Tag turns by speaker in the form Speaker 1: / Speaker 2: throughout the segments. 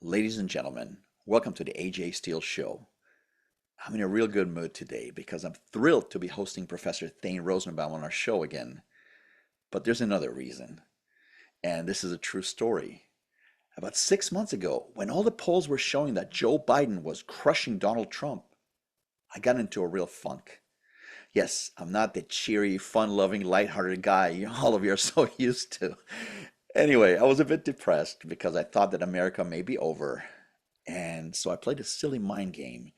Speaker 1: Ladies and gentlemen, welcome to the AJ Steele Show. I'm in a real good mood today because I'm thrilled to be hosting Professor Thane Rosenbaum on our show again. But there's another reason, and this is a true story. About 6 months ago, when all the polls were showing that Joe Biden was crushing Donald Trump, I got into a real funk. Yes, I'm not the cheery, fun-loving, lighthearted guy all of you are so used to. Anyway, I was a bit depressed because I thought that America may be over, and so I played a silly mind game.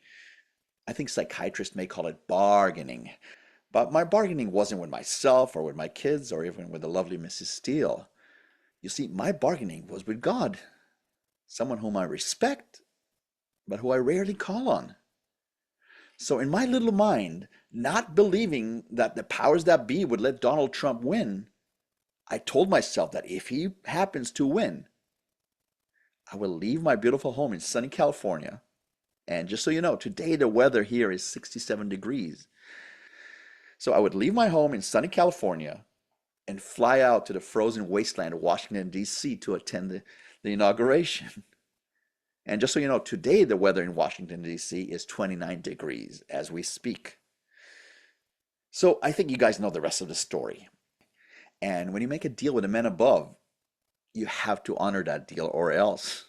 Speaker 1: I think psychiatrists may call it bargaining, but my bargaining wasn't with myself or with my kids or even with the lovely Mrs. Steele. You see, my bargaining was with God, someone whom I respect, but who I rarely call on. So in my little mind, not believing that the powers that be would let Donald Trump win, I told myself that if he happens to win, I will leave my beautiful home in sunny California. And just so you know, today the weather here is 67 degrees. So I would leave my home in sunny California and fly out to the frozen wasteland of Washington, D.C. to attend the inauguration. And just so you know, today the weather in Washington, D.C. is 29 degrees as we speak. So I think you guys know the rest of the story. And when you make a deal with the men above, you have to honor that deal or else.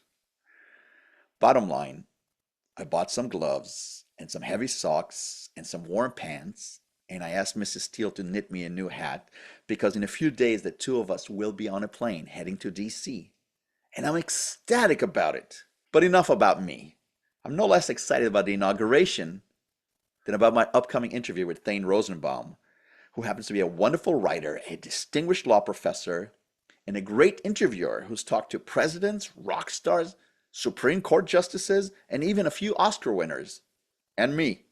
Speaker 1: Bottom line, I bought some gloves and some heavy socks and some warm pants, and I asked Mrs. Steele to knit me a new hat because in a few days the two of us will be on a plane heading to DC. And I'm ecstatic about it. But enough about me. I'm no less excited about the inauguration than about my upcoming interview with Thane Rosenbaum, who happens to be a wonderful writer, a distinguished law professor, and a great interviewer who's talked to presidents, rock stars, Supreme Court justices, and even a few Oscar winners, and me.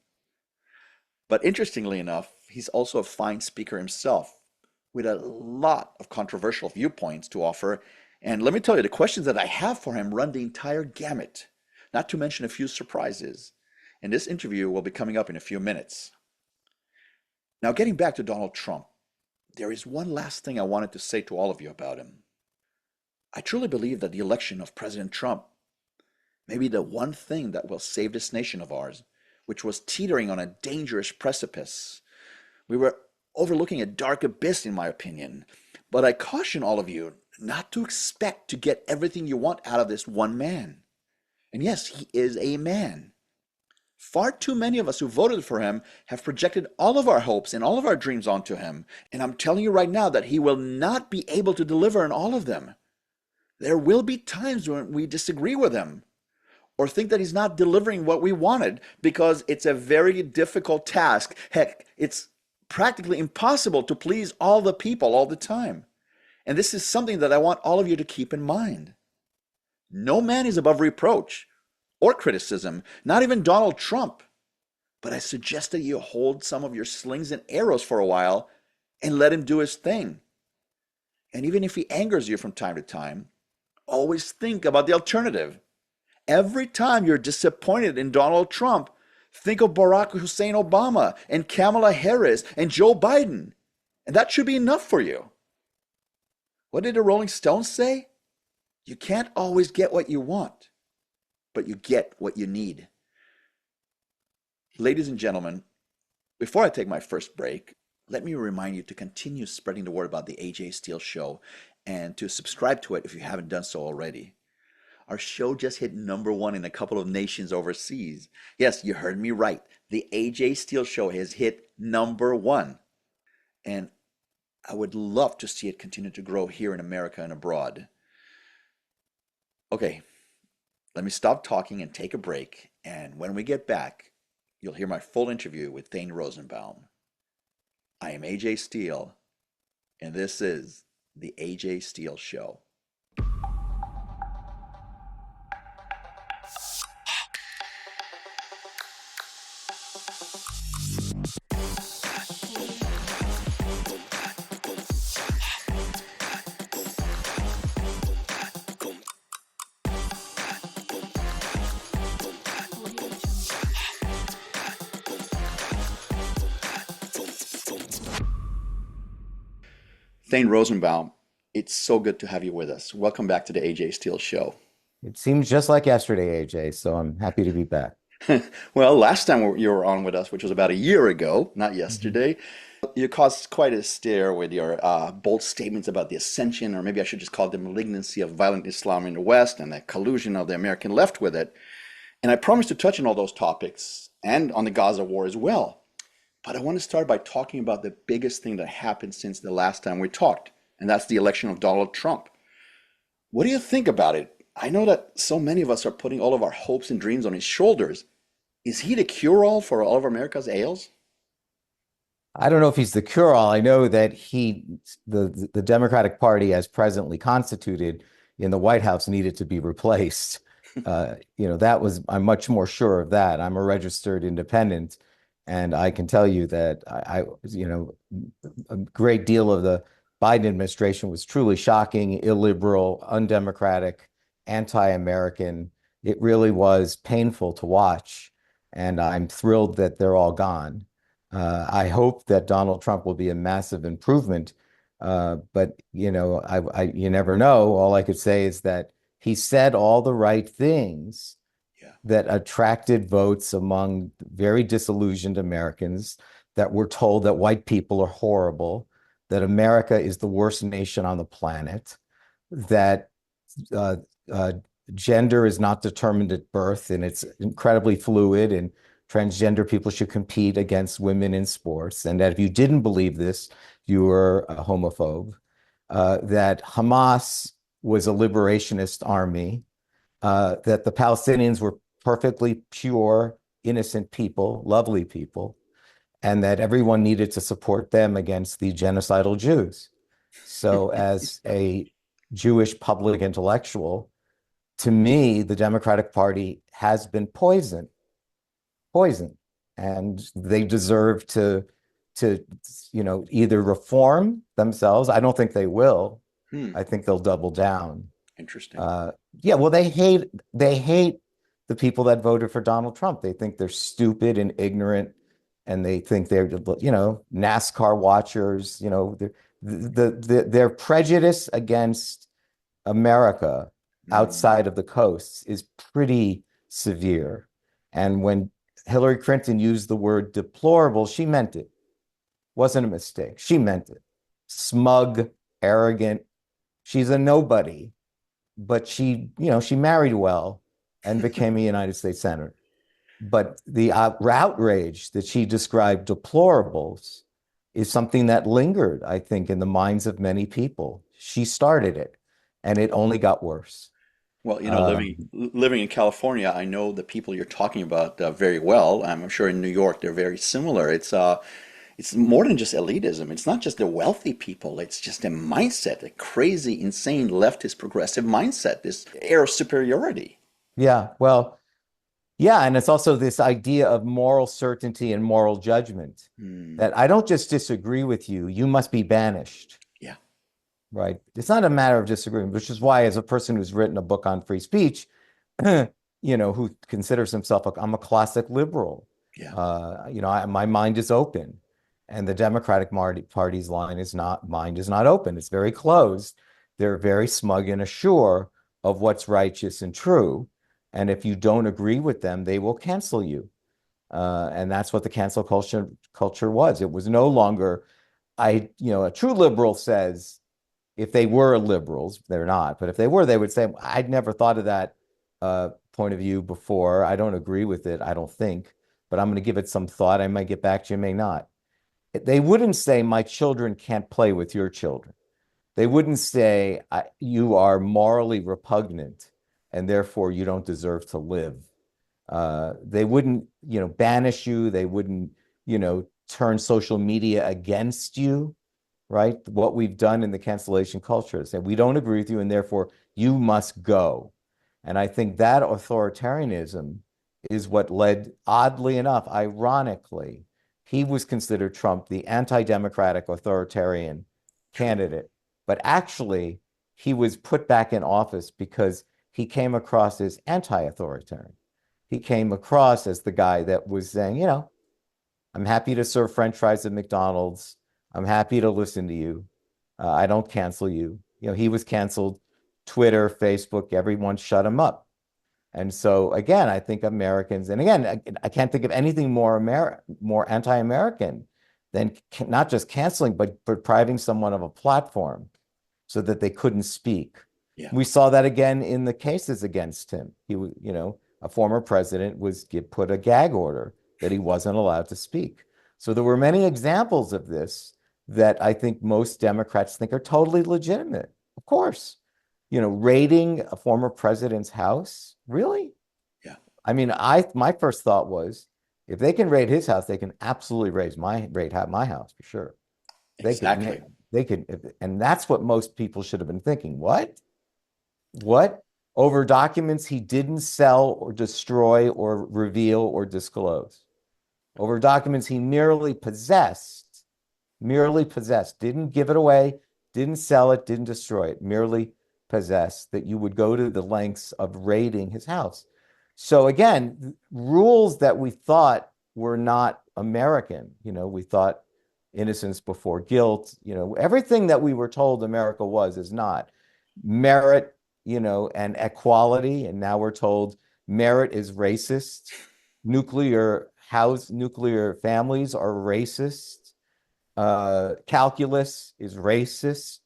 Speaker 1: But interestingly enough, he's also a fine speaker himself, with a lot of controversial viewpoints to offer. And let me tell you, the questions that I have for him run the entire gamut, not to mention a few surprises. And this interview will be coming up in a few minutes. Now, getting back to Donald Trump, there is one last thing I wanted to say to all of you about him. I truly believe that the election of President Trump may be the one thing that will save this nation of ours, which was teetering on a dangerous precipice. We were overlooking a dark abyss, in my opinion. But I caution all of you not to expect to get everything you want out of this one man. And yes, he is a man. Far too many of us who voted for him have projected all of our hopes and all of our dreams onto him. And I'm telling you right now that he will not be able to deliver on all of them. There will be times when we disagree with him or think that he's not delivering what we wanted because it's a very difficult task. Heck, it's practically impossible to please all the people all the time. And this is something that I want all of you to keep in mind. No man is above reproach or criticism, not even Donald Trump. But I suggest that you hold some of your slings and arrows for a while and let him do his thing. And even if he angers you from time to time, always think about the alternative. Every time you're disappointed in Donald Trump, think of Barack Hussein Obama and Kamala Harris and Joe Biden. And that should be enough for you. What did the Rolling Stones say? You can't always get what you want, but you get what you need. Ladies and gentlemen, before I take my first break, let me remind you to continue spreading the word about the AJ Steele Show and to subscribe to it if you haven't done so already. Our show just hit #1 in a couple of nations overseas. Yes, you heard me right. The AJ Steele Show has hit #1. And I would love to see it continue to grow here in America and abroad. Okay, let me stop talking and take a break. And when we get back, you'll hear my full interview with Thane Rosenbaum. I am AJ Steele, and this is the AJ Steele Show. Thane Rosenbaum, it's so good to have you with us. Welcome back to the AJ Steele Show.
Speaker 2: It seems just like yesterday, AJ, so I'm happy to be back.
Speaker 1: Well, last time you were on with us, which was about a year ago, not
Speaker 2: Mhm.
Speaker 1: yesterday, you caused quite a stir with your bold statements about the ascension, or maybe I should just call it the malignancy of violent Islam in the West and the collusion of the American left with it. And I promised to touch on all those topics and on the Gaza war as well. But I want to start by talking about the biggest thing that happened since the last time we talked, and that's the election of Donald Trump. What do you think about it? I know that so many of us are putting all of our hopes and dreams on his shoulders. Is he the cure-all for all of America's ails?
Speaker 2: I don't know if he's the cure-all. I know that the Democratic Party, as presently constituted in the White House, needed to be replaced. I'm much more sure of that. I'm a registered independent, and I can tell you that a great deal of the Biden administration was truly shocking, illiberal, undemocratic, anti-American. It really was painful to watch, and I'm thrilled that they're all gone. I hope that Donald Trump will be a massive improvement, but you never know. All I could say is that he said all the right things
Speaker 1: Yeah.
Speaker 2: that attracted votes among very disillusioned Americans that were told that white people are horrible, that America is the worst nation on the planet, that uh, uh, gender is not determined at birth and it's incredibly fluid, and transgender people should compete against women in sports. And that if you didn't believe this, you were a homophobe. That Hamas was a liberationist army, that the Palestinians were perfectly pure, innocent people, lovely people, and that everyone needed to support them against the genocidal Jews. So, as a Jewish public intellectual, to me, the Democratic Party has been poisoned, and they deserve to either reform themselves. I don't think they will.
Speaker 1: Hmm.
Speaker 2: I think they'll double down.
Speaker 1: Interesting.
Speaker 2: Uh, yeah, well, they hate the people that voted for Donald Trump. They think they're stupid and ignorant, and they think they're NASCAR watchers. Their prejudice against America
Speaker 1: Hmm.
Speaker 2: outside of the coasts is pretty severe. And when Hillary Clinton used the word deplorable, she meant it. Wasn't a mistake. She meant it. Smug, arrogant. She's a nobody, but she married well and became a United States senator. But the outrage that she described deplorables is something that lingered, I think, in the minds of many people. She started it, and it only got worse.
Speaker 1: Well, living
Speaker 2: Um,
Speaker 1: living in California, I know the people you're talking about very well. I'm sure in New York they're very similar. It's more than just elitism. It's not just the wealthy people. It's just a mindset, a crazy, insane leftist progressive mindset, this air of superiority.
Speaker 2: yeah, well, yeah, and it's also this idea of moral certainty and moral judgment
Speaker 1: Hmm.
Speaker 2: that I don't just disagree with you, you must be banished.
Speaker 1: Yeah.
Speaker 2: Right. It's not a matter of disagreement, which is why, as a person who's written a book on free speech, who considers himself, I'm a classic liberal.
Speaker 1: Yeah.
Speaker 2: My mind is open, and the Democratic Party's mind is not open. It's very closed. They're very smug and assure of what's righteous and true. And if you don't agree with them, they will cancel you. And that's what the cancel culture was. It was no longer, a true liberal says, if they were liberals, they're not, but if they were, they would say, I'd never thought of that point of view before. I don't agree with it, I don't think, but I'm going to give it some thought. I might get back to you, may not. They wouldn't say, my children can't play with your children. They wouldn't say, you are morally repugnant and therefore you don't deserve to live. They wouldn't, banish you. They wouldn't, turn social media against you, right? What we've done in the cancellation culture is that we don't agree with you and therefore you must go. And I think that authoritarianism is what led, oddly enough, ironically, he was considered Trump, the anti-democratic authoritarian
Speaker 1: True.
Speaker 2: candidate. But actually, he was put back in office because he came across as anti-authoritarian. He came across as the guy that was saying, I'm happy to serve French fries at McDonald's. I'm happy to listen to you. I don't cancel you. He was canceled Twitter, Facebook, everyone shut him up. And so again, I think Americans, and again, I can't think of anything more anti-American than not just canceling, but depriving someone of a platform so that they couldn't speak.
Speaker 1: Yeah.
Speaker 2: We saw that again in the cases against him. A former president was put a gag order that he wasn't allowed to speak. So there were many examples of this that I think most Democrats think are totally legitimate. Of course, raiding a former president's house, really?
Speaker 1: Yeah.
Speaker 2: I mean, my first thought was, if they can raid his house, they can absolutely raid my house for sure.
Speaker 1: Exactly.
Speaker 2: They could, and that's what most people should have been thinking. What? Over documents he didn't sell or destroy or reveal or disclose. Over documents he merely possessed, didn't give it away, didn't sell it, didn't destroy it, merely possessed, that you would go to the lengths of raiding his house. So again, rules that we thought were not American, we thought innocence before guilt, everything that we were told America is not. Merit, and equality, and now we're told merit is racist. Nuclear families are racist. Calculus is racist.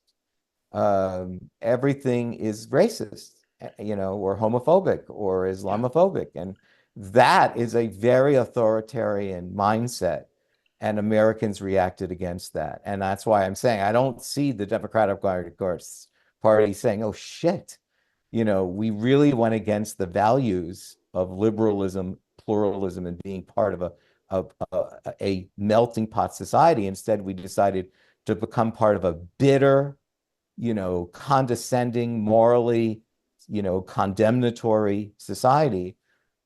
Speaker 2: Everything is racist, or homophobic or Islamophobic. And that is a very authoritarian mindset. And Americans reacted against that. And that's why I'm saying I don't see the Democratic Party saying, oh, shit, we really went against the values of liberalism, pluralism, and being part of a melting pot society. Instead, we decided to become part of a bitter, condescending, morally, condemnatory society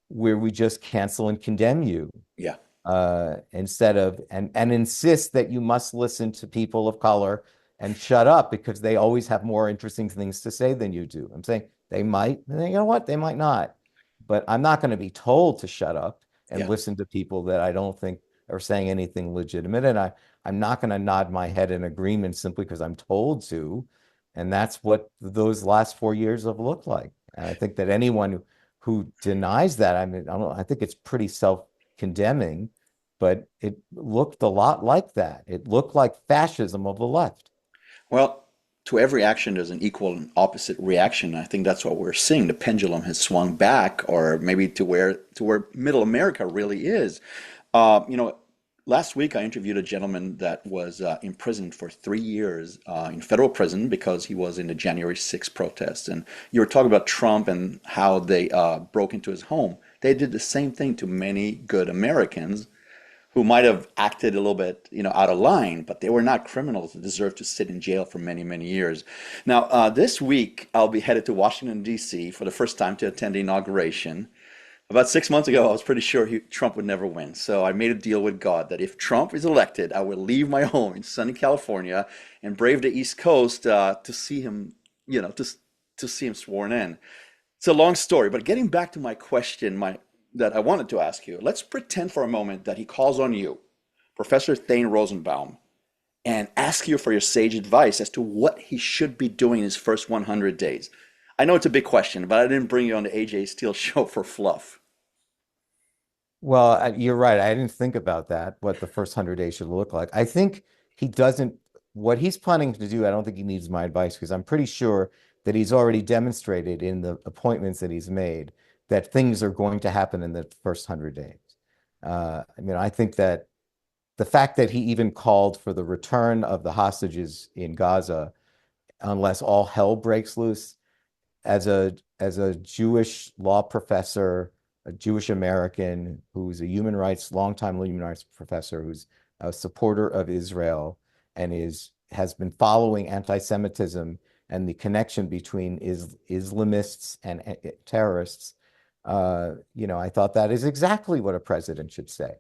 Speaker 2: where we just cancel and condemn you.
Speaker 1: Yeah.
Speaker 2: Instead of and insist that you must listen to people of color and shut up because they always have more interesting things to say than you do. I'm saying they might, and you know what, they might not. But I'm not going to be told to shut up and listen to people that I don't think are saying anything legitimate. And I'm not going to nod my head in agreement simply because I'm told to. And that's what those last 4 years have looked like. And I think that anyone who denies that, I think it's pretty self-condemning, but it looked a lot like that. It looked like fascism of the left.
Speaker 1: Well, to every action, there's an equal and opposite reaction. I think that's what we're seeing. The pendulum has swung back, or maybe to where Middle America really is. Last week I interviewed a gentleman that was imprisoned for 3 years in federal prison because he was in the January 6th protests. And you were talking about Trump and how they broke into his home. They did the same thing to many good Americans who might have acted a little bit, out of line, but they were not criminals that deserve to sit in jail for many, many years. Now, this week, I'll be headed to Washington, D.C. for the first time to attend the inauguration. About 6 months ago, I was pretty sure Trump would never win. So I made a deal with God that if Trump is elected, I will leave my home in sunny California and brave the East Coast to see him, to see him sworn in. It's a long story, but getting back to my question, that I wanted to ask you, let's pretend for a moment that he calls on you, Professor Thane Rosenbaum, and ask you for your sage advice as to what he should be doing in his first 100 days. I know it's a big question, but I didn't bring you on the AJ Steele show for fluff.
Speaker 2: Well, you're right. I didn't think about that, what the first 100 days should look like. I think he doesn't, what he's planning to do, I don't think he needs my advice because I'm pretty sure that he's already demonstrated in the appointments that he's made that things are going to happen in the first 100 days. I think that the fact that he even called for the return of the hostages in Gaza, unless all hell breaks loose, as a Jewish law professor, a Jewish American who's a longtime human rights professor, who's a supporter of Israel and has been following anti-Semitism and the connection between Islamists and terrorists. I thought that is exactly what a president should say.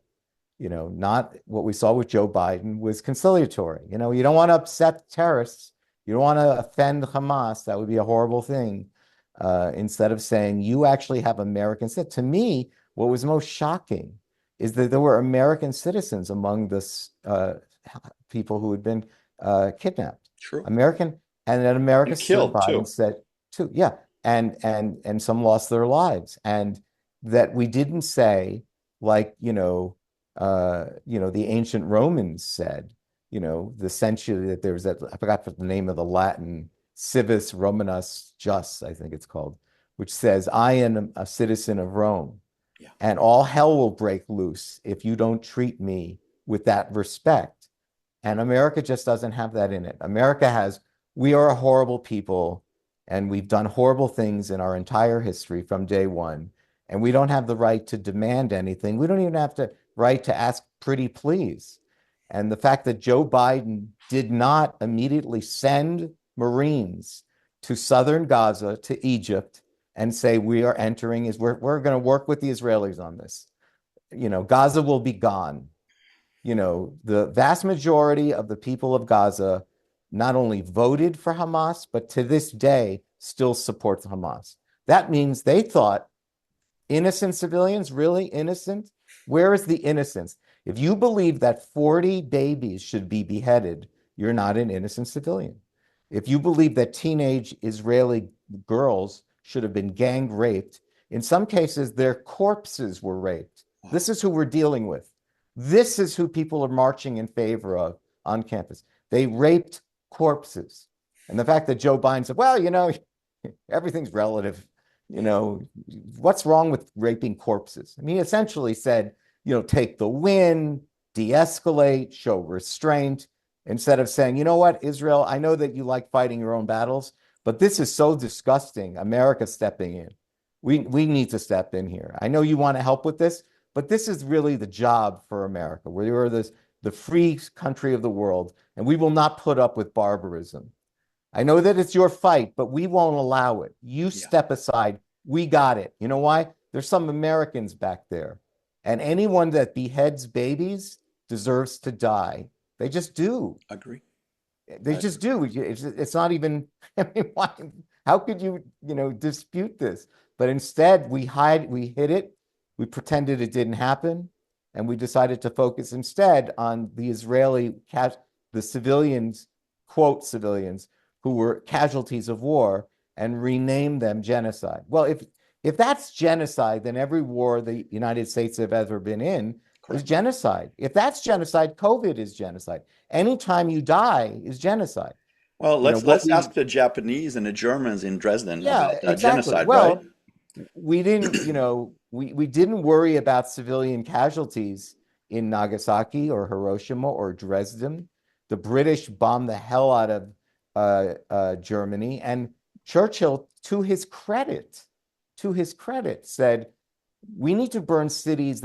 Speaker 2: Not what we saw with Joe Biden was conciliatory. You don't want to upset terrorists. You don't want to offend Hamas. That would be a horrible thing. Instead of saying, you actually have American citizens. To me, what was most shocking is that there were American citizens among the people who had been kidnapped.
Speaker 1: True.
Speaker 2: And then America
Speaker 1: And
Speaker 2: stood
Speaker 1: killed
Speaker 2: by
Speaker 1: too.
Speaker 2: and said, too. Yeah. And some lost their lives. And that we didn't say, like, the ancient Romans said, the century that there was that, I forgot the name of the Latin, civis Romanus jus, I think it's called, which says, I am a citizen of Rome,
Speaker 1: Yeah.
Speaker 2: and all hell will break loose if you don't treat me with that respect. And America just doesn't have that in it. America has, we are a horrible people, and we've done horrible things in our entire history from day one. And we don't have the right to demand anything. We don't even have the right to ask pretty please. And the fact that Joe Biden did not immediately send Marines to southern Gaza, to Egypt, and say, we are entering, we're going to work with the Israelis on this. Gaza will be gone. The vast majority of the people of Gaza not only voted for Hamas, but to this day still support Hamas. That means they thought innocent civilians, really innocent? Where is the innocence? If you believe that 40 babies should be beheaded, you're not an innocent civilian. If you believe that teenage Israeli girls should have been gang raped, in some cases, their corpses were raped.
Speaker 1: Wow.
Speaker 2: This is who we're dealing with. This is who people are marching in favor of on campus. They raped corpses. And the fact that Joe Biden said, well, everything's relative. What's wrong with raping corpses? I mean, he essentially said, take the win, de-escalate, show restraint, instead of saying, you know what, Israel, I know that you like fighting your own battles, but this is so disgusting. America stepping in. We need to step in here. I know you want to help with this, but this is really the job for America. We are the free country of the world, and we will not put up with barbarism. I know that it's your fight, but we won't allow it. You step aside. We got it. You know why? There's some Americans back there. And anyone that beheads babies deserves to die. They just do.
Speaker 1: Agree.
Speaker 2: They just do. It's not even, I mean, why, how could you, dispute this? But instead, we hid it. We pretended it didn't happen. And we decided to focus instead on the the civilians, quote, civilians, who were casualties of war, and rename them genocide. Well, if that's genocide, then every war the United States have ever been in is genocide. If that's genocide, COVID is genocide. Anytime you die is genocide.
Speaker 1: Well, let's ask the Japanese and the Germans in Dresden about
Speaker 2: exactly.
Speaker 1: genocide,
Speaker 2: well,
Speaker 1: right?
Speaker 2: We didn't, we didn't worry about civilian casualties in Nagasaki or Hiroshima or Dresden. The British bombed the hell out of Germany, and Churchill, to his credit, said, we need to burn cities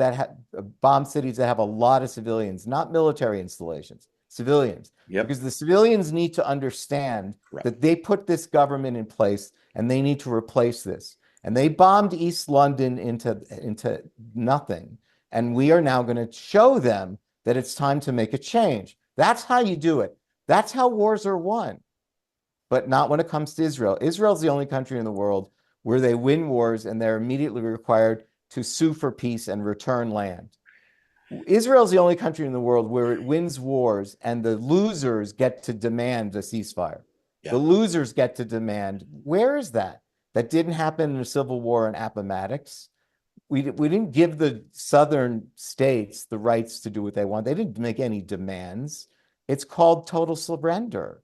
Speaker 2: bomb cities that have a lot of civilians, not military installations, civilians.
Speaker 1: Yep.
Speaker 2: Because the civilians need to understand that they put this government in place and they need to replace this. And they bombed East London into nothing. And we are now going to show them that it's time to make a change. That's how you do it. That's how wars are won. But not when it comes to Israel. Israel's the only country in the world where they win wars and they're immediately required to sue for peace and return land. Israel's the only country in the world where it wins wars and the losers get to demand a ceasefire. Yeah. The losers get to demand. Where is that? That didn't happen in the Civil War in Appomattox. We didn't give the southern states the rights to do what they want. They didn't make any demands. It's called total surrender.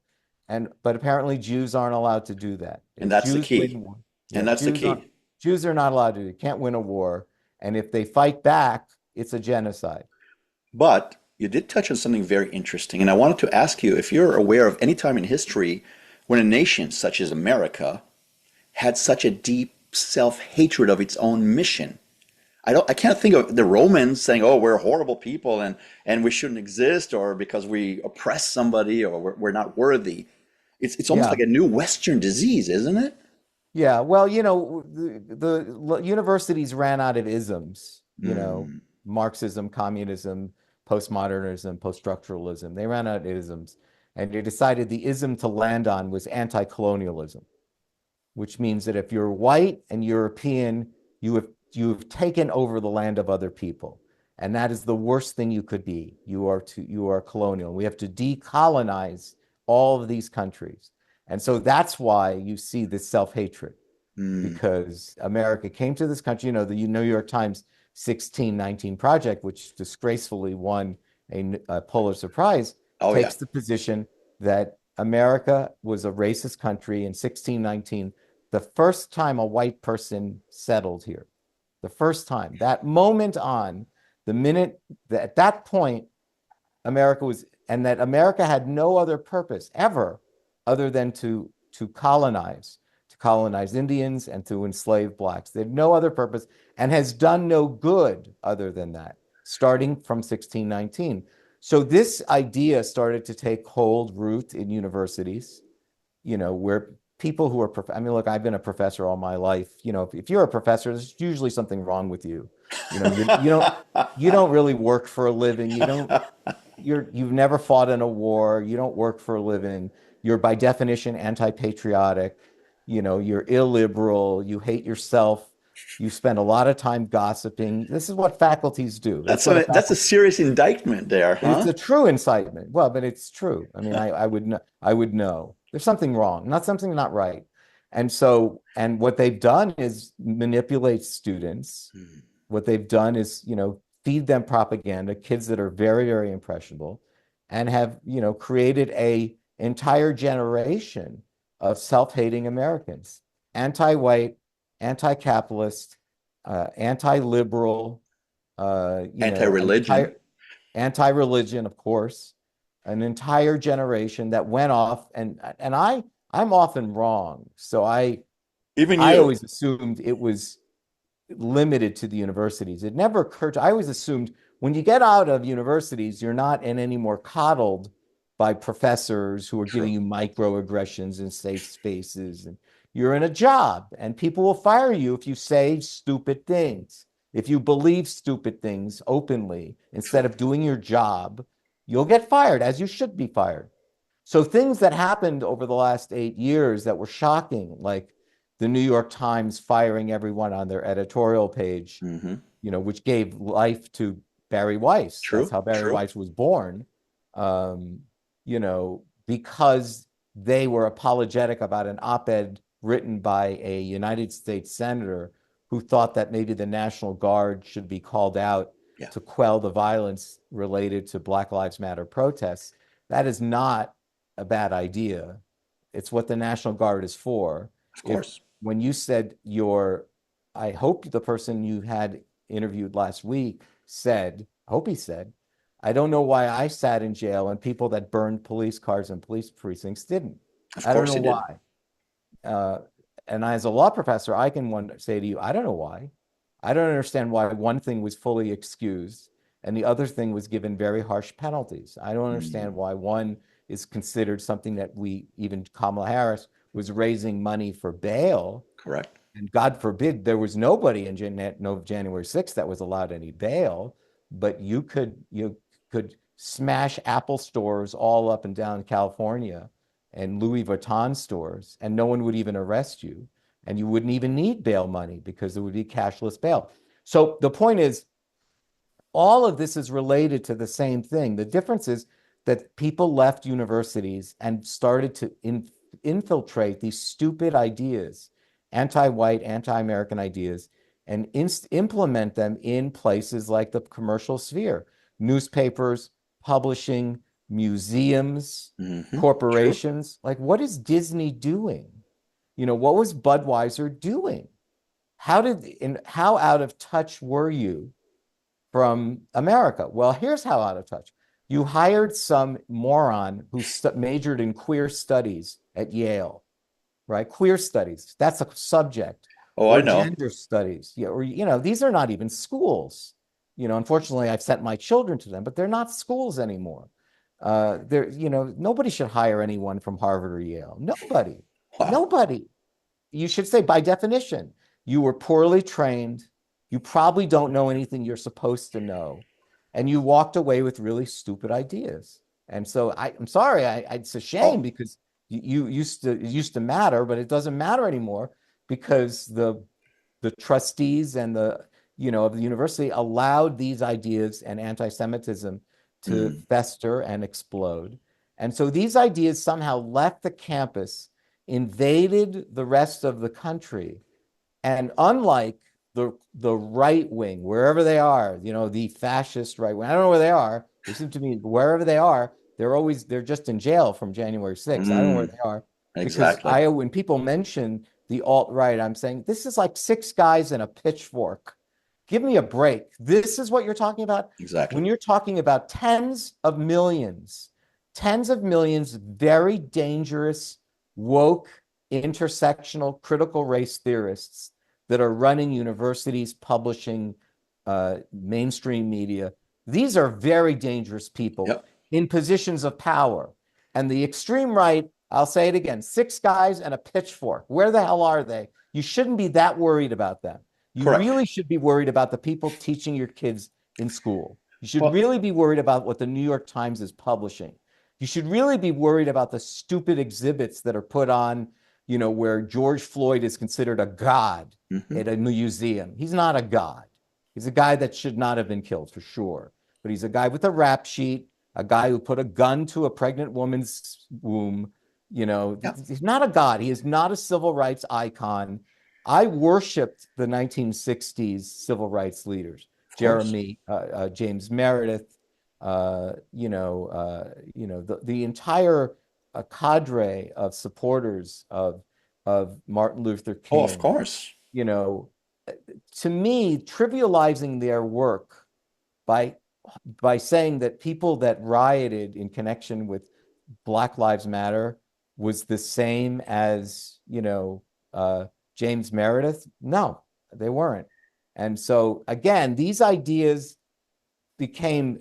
Speaker 2: But apparently Jews aren't allowed to do that.
Speaker 1: And that's the key. And that's the key.
Speaker 2: Jews are not allowed to. You can't win a war. And if they fight back, it's a genocide.
Speaker 1: But you did touch on something very interesting. And I wanted to ask you if you're aware of any time in history when a nation such as America had such a deep self-hatred of its own mission. I can't think of the Romans saying, oh, we're horrible people and we shouldn't exist, or because we oppress somebody, or we're not worthy. It's almost like a new Western disease, isn't it?
Speaker 2: Yeah, well, the universities ran out of isms, Marxism, communism, postmodernism, poststructuralism. They ran out of isms, and they decided the ism to land on was anti-colonialism, which means that if you're white and European, you've taken over the land of other people, and that is the worst thing you could be. You are colonial. We have to decolonize all of these countries. And so that's why you see this self-hatred,
Speaker 1: Mm.
Speaker 2: because America came to this country. The New York Times 1619 Project, which disgracefully won a Pulitzer Prize,
Speaker 1: Oh, yeah.
Speaker 2: takes the position that America was a racist country in 1619, the first time a white person settled here. The first time, that moment on, the minute that at that point, and that America had no other purpose ever other than to colonize Indians and to enslave blacks. They had no other purpose and has done no good other than that, starting from 1619. So this idea started to take root in universities, where people who are, look, I've been a professor all my life. If you're a professor, there's usually something wrong with you. You don't really work for a living. You've never fought in a war. You don't work for a living. You're by definition anti-patriotic. You're illiberal. You hate yourself. You spend a lot of time gossiping. This is what faculties do.
Speaker 1: That's a serious indictment there,
Speaker 2: It's
Speaker 1: huh?
Speaker 2: a true incitement. Well, but it's true. I mean, I would know. I would know. There's something wrong, not something not right. And what they've done is manipulate students.
Speaker 1: Mm.
Speaker 2: What they've done is, feed them propaganda, kids that are very, very impressionable, and have, created a entire generation of self-hating Americans, anti-white, anti-capitalist, anti-liberal, an
Speaker 1: Anti-religion.
Speaker 2: entire anti-religion, of course, an entire generation that went off, and I'm often wrong. So
Speaker 1: Even
Speaker 2: I
Speaker 1: you.
Speaker 2: always assumed it was limited to the universities. It never occurred I always assumed when you get out of universities, you're not any more coddled by professors who are
Speaker 1: True.
Speaker 2: giving you microaggressions in safe spaces. And you're in a job, and people will fire you if you say stupid things. If you believe stupid things openly instead
Speaker 1: True.
Speaker 2: of doing your job, you'll get fired, as you should be fired. So things that happened over the last 8 years that were shocking, like the New York Times firing everyone on their editorial page,
Speaker 1: Hmm.
Speaker 2: which gave life to Barry Weiss. That's
Speaker 1: True.
Speaker 2: how Barry
Speaker 1: True.
Speaker 2: Weiss was born. Because they were apologetic about an op-ed written by a United States senator who thought that maybe the National Guard should be called out
Speaker 1: Yeah.
Speaker 2: to quell the violence related to Black Lives Matter protests. That is not a bad idea. It's what the National Guard is for.
Speaker 1: Of
Speaker 2: If
Speaker 1: course.
Speaker 2: When you said I hope the person you had interviewed last week I hope he said, I don't know why I sat in jail and people that burned police cars and police precincts didn't.
Speaker 1: Of
Speaker 2: I don't
Speaker 1: course
Speaker 2: know
Speaker 1: he did.
Speaker 2: why. Uh, and as a law professor, I can say to you, I don't know why. I don't understand why one thing was fully excused and the other thing was given very harsh penalties. I don't
Speaker 1: Mm.
Speaker 2: understand why one is considered something that even Kamala Harris was raising money for bail.
Speaker 1: Correct.
Speaker 2: And God forbid there was nobody in January 6th that was allowed any bail, but you could smash Apple stores all up and down California and Louis Vuitton stores, and no one would even arrest you. And you wouldn't even need bail money because there would be cashless bail. So the point is, all of this is related to the same thing. The difference is that people left universities and started to infiltrate these stupid ideas, anti-white, anti-American ideas, and implement them in places like the commercial sphere, newspapers, publishing, museums,
Speaker 1: Hmm. True.
Speaker 2: corporations. Like, what is Disney doing? What was Budweiser doing? How out of touch were you from America? Well, here's how out of touch. You hired some moron who majored in queer studies at Yale, right? Queer studies, that's a subject,
Speaker 1: Oh, I
Speaker 2: or
Speaker 1: know.
Speaker 2: gender studies. Yeah, or these are not even schools. Unfortunately, I've sent my children to them, but they're not schools anymore. Nobody should hire anyone from Harvard or Yale. Nobody,
Speaker 1: Wow.
Speaker 2: nobody. You should say, by definition, you were poorly trained. You probably don't know anything you're supposed to know. And you walked away with really stupid ideas. And so I'm sorry, it's a shame
Speaker 1: Oh,
Speaker 2: because it used to matter, but it doesn't matter anymore because the trustees and of the university allowed these ideas and anti-Semitism to
Speaker 1: mm.
Speaker 2: fester and explode. And so these ideas somehow left the campus invaded the rest of the country. And unlike the right wing, wherever they are, the fascist right wing, I don't know where they are. They seem to be wherever they are. They're just in jail from January 6th. I don't know where they are because
Speaker 1: Exactly.
Speaker 2: when people mention the alt-right, I'm saying this is like six guys and a pitchfork. Give me a break. This is what you're talking about.
Speaker 1: Exactly.
Speaker 2: When you're talking about tens of millions, very dangerous, woke, intersectional, critical race theorists that are running universities, publishing mainstream media. These are very dangerous people
Speaker 1: Yep.
Speaker 2: in positions of power. And the extreme right, I'll say it again, six guys and a pitchfork. Where the hell are they? You shouldn't be that worried about them. You
Speaker 1: Correct.
Speaker 2: really should be worried about the people teaching your kids in school. You should
Speaker 1: Well,
Speaker 2: really be worried about what the New York Times is publishing. You should really be worried about the stupid exhibits that are put on, where George Floyd is considered a god at a museum. He's not a god. He's a guy that should not have been killed for sure. But he's a guy with a rap sheet, a guy who put a gun to a pregnant woman's womb. He's not a god. He is not a civil rights icon. I worshipped the 1960s civil rights leaders, James Meredith, the entire cadre of supporters of Martin Luther King.
Speaker 1: oh, of course.
Speaker 2: To me, trivializing their work by saying that people that rioted in connection with Black Lives Matter was the same as, James Meredith. No, they weren't. And so, again, these ideas became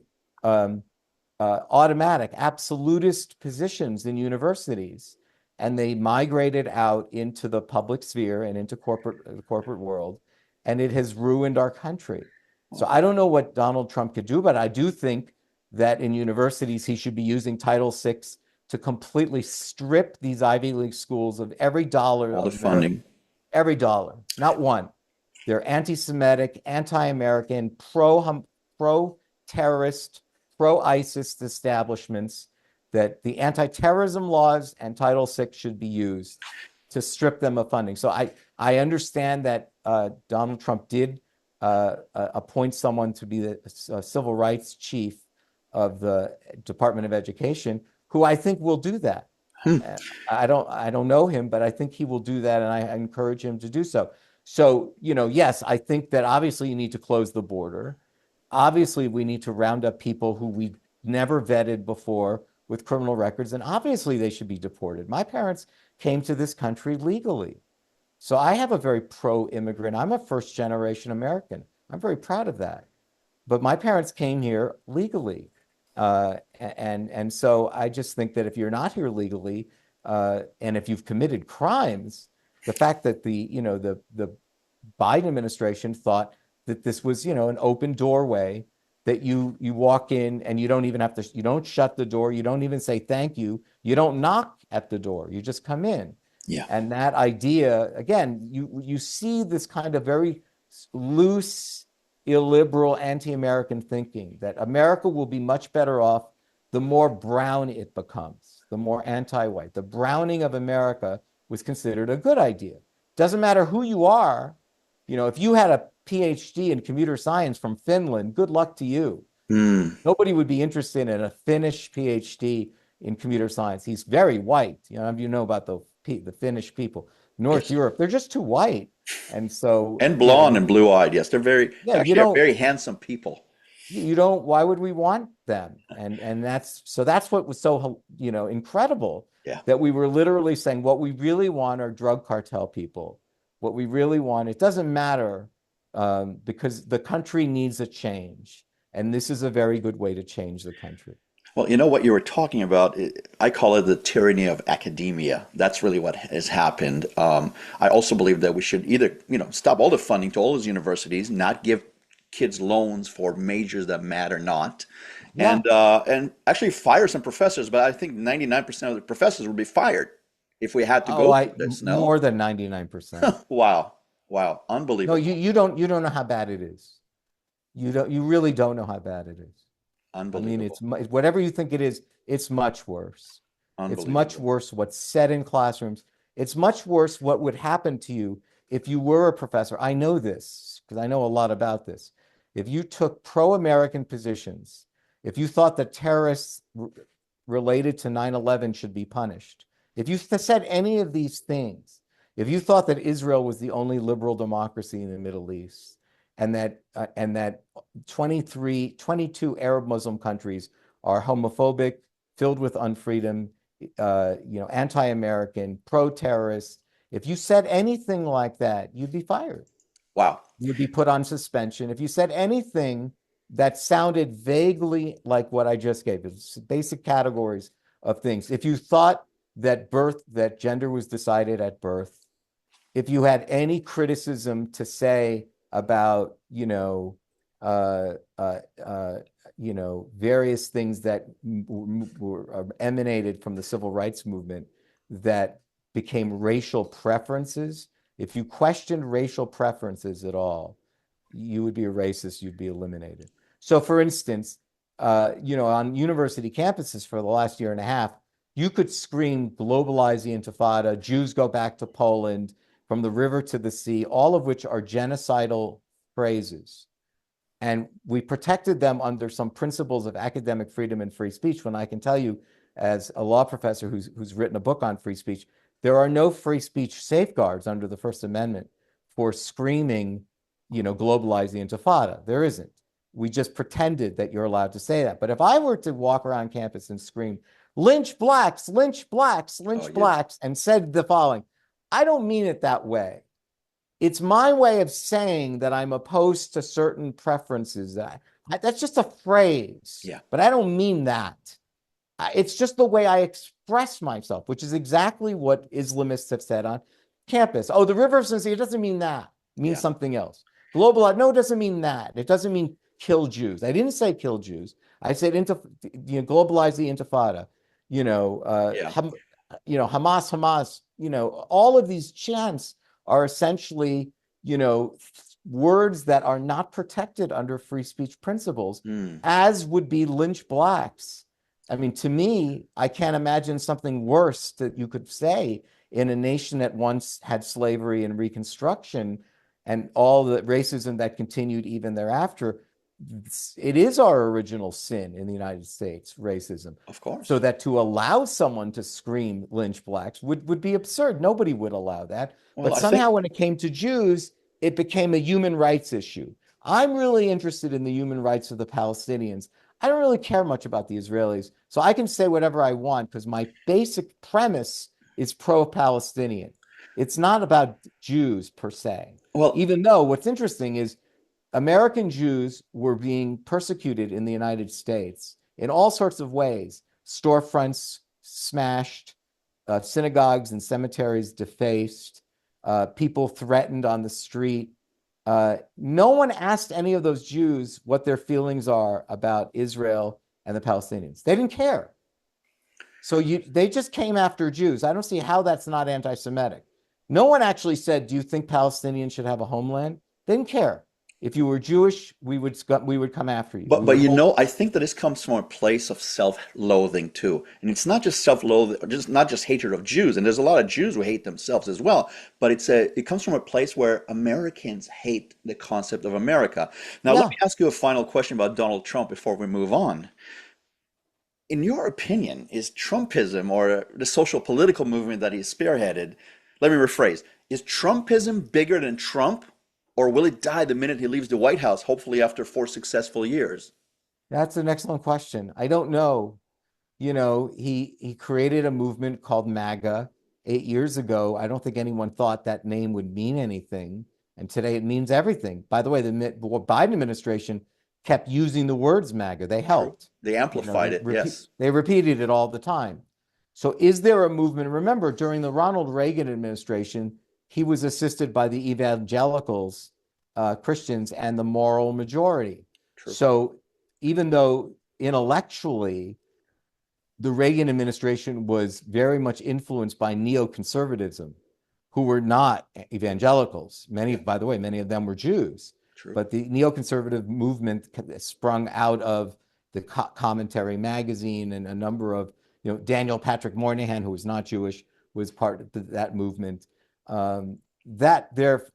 Speaker 2: automatic, absolutist positions in universities, and they migrated out into the public sphere and into the corporate world, and it has ruined our country. So I don't know what Donald Trump could do, but I do think that in universities he should be using Title VI to completely strip these Ivy League schools of every dollar
Speaker 1: All the
Speaker 2: of
Speaker 1: funding.
Speaker 2: every dollar, not one. They're anti-Semitic, anti-American, pro-terrorist, pro-ISIS establishments, that the anti-terrorism laws and Title VI should be used to strip them of funding. So I understand that Donald Trump did appoint someone to be the civil rights chief of the Department of Education, who I think will do that. I don't know him, but I think he will do that, and I encourage him to do so. So, yes, I think that obviously you need to close the border. Obviously, we need to round up people who we never vetted before with criminal records, and obviously they should be deported. My parents came to this country legally. So I have a very pro-immigrant. I'm a first-generation American. I'm very proud of that. But my parents came here legally. And so I just think that if you're not here legally, and if you've committed crimes, the fact that the Biden administration thought that this was, an open doorway, that you walk in and you don't even have to, you don't shut the door, you don't even say thank you, you don't knock at the door, you just come in.
Speaker 1: Yeah.
Speaker 2: And that idea, again, you see this kind of very loose, illiberal, anti-American thinking that America will be much better off the more brown it becomes, the more anti-white. The browning of America was considered a good idea. Doesn't matter who you are. If you had a PhD in computer science from Finland, good luck to you. Nobody would be interested in a Finnish PhD in computer science. He's very white. You know about the Finnish people. North Europe, they're just too white. And so
Speaker 1: And blonde and blue-eyed, yes. They're very handsome people.
Speaker 2: You don't, why would we want them? And that's what was so, incredible.
Speaker 1: Yeah.
Speaker 2: That we were literally saying what we really want are drug cartel people. What we really want, it doesn't matter, because the country needs a change. And this is a very good way to change the country.
Speaker 1: Well, what you were talking about, I call it the tyranny of academia. That's really what has happened. I also believe that we should either, stop all the funding to all those universities, not give kids loans for majors that matter not,
Speaker 2: Yeah.
Speaker 1: and actually fire some professors. But I think 99% of the professors would be fired if we had to go through this. No?
Speaker 2: More than 99%.
Speaker 1: Wow,
Speaker 2: No,
Speaker 1: unbelievable.
Speaker 2: you don't know how bad it is. You really don't know how bad it is. I mean,
Speaker 1: Unbelievable.
Speaker 2: it's whatever you think it is, it's much worse. It's much
Speaker 1: Unbelievable.
Speaker 2: worse what's said in classrooms. It's much worse what would happen to you if you were a professor. I know this because I know a lot about this. If you took pro-American positions, if you thought that terrorists related to 9/11 should be punished, if you said any of these things, if you thought that Israel was the only liberal democracy in the Middle East, and that 22 Arab Muslim countries are homophobic, filled with unfreedom, anti-American, pro-terrorist, if you said anything like that, you'd be fired.
Speaker 1: Wow.
Speaker 2: You'd be put on suspension. If you said anything that sounded vaguely like what I just gave, it's basic categories of things. If you thought that gender was decided at birth, if you had any criticism to say about, various things that were emanated from the civil rights movement that became racial preferences, if you questioned racial preferences at all, you would be a racist, you'd be eliminated. So for instance, on university campuses for the last year and a half, you could scream, globalize the Intifada, Jews go back to Poland, from the river to the sea, all of which are genocidal phrases. And we protected them under some principles of academic freedom and free speech, when I can tell you, as a law professor who's written a book on free speech, there are no free speech safeguards under the First Amendment for screaming, globalize the Intifada. There isn't. We just pretended that you're allowed to say that. But if I were to walk around campus and scream, lynch blacks, lynch blacks, lynch blacks, and said the following, I don't mean it that way. It's my way of saying that I'm opposed to certain preferences. That's just a phrase, but I don't mean that. It's just the way I express myself, which is exactly what Islamists have said on campus. Oh, the river of Sea, it doesn't mean that. It means something else. Global, no, it doesn't mean that. It doesn't mean kill Jews. I didn't say kill Jews. I said globalize the Intifada. Hamas. All of these chants are essentially, words that are not protected under free speech principles, as would be lynch blacks. I mean, to me, I can't imagine something worse that you could say in a nation that once had slavery and Reconstruction and all the racism that continued even thereafter. It is our original sin in the United States, racism.
Speaker 1: Of course.
Speaker 2: So that to allow someone to scream lynch blacks would be absurd. Nobody would allow that. Well, but somehow when it came to Jews, it became a human rights issue. I'm really interested in the human rights of the Palestinians. I don't really care much about the Israelis. So I can say whatever I want because my basic premise is pro-Palestinian. It's not about Jews per se. Well, even though what's interesting is American Jews were being persecuted in the United States in all sorts of ways. Storefronts smashed, synagogues and cemeteries defaced, people threatened on the street. No one asked any of those Jews what their feelings are about Israel and the Palestinians. They didn't care. So they just came after Jews. I don't see how that's not anti-Semitic. No one actually said, do you think Palestinians should have a homeland? They didn't care. If you were Jewish, we would come after you.
Speaker 1: But I think that this comes from a place of self-loathing too, and it's not just self-loathing, not just hatred of Jews. And there's a lot of Jews who hate themselves as well. But it comes from a place where Americans hate the concept of America. Now, let me ask you a final question about Donald Trump before we move on. In your opinion, is Trumpism, or the social political movement that he's spearheaded, let me rephrase, is Trumpism bigger than Trump? Or will it die the minute he leaves the White House, hopefully after 4 successful years?
Speaker 2: That's an excellent question. I don't know. He created a movement called MAGA 8 years ago. I don't think anyone thought that name would mean anything. And today it means everything. By the way, the Biden administration kept using the words MAGA. They helped.
Speaker 1: True. They amplified it, yes.
Speaker 2: They repeated it all the time. So is there a movement? Remember, during the Ronald Reagan administration, he was assisted by the evangelicals, Christians, and the moral majority.
Speaker 1: True.
Speaker 2: So even though intellectually the Reagan administration was very much influenced by neoconservatism, who were not evangelicals. By the way, many of them were Jews.
Speaker 1: True.
Speaker 2: But the neoconservative movement sprung out of the Commentary magazine and a number of, Daniel Patrick Moynihan, who was not Jewish, was part of that movement. That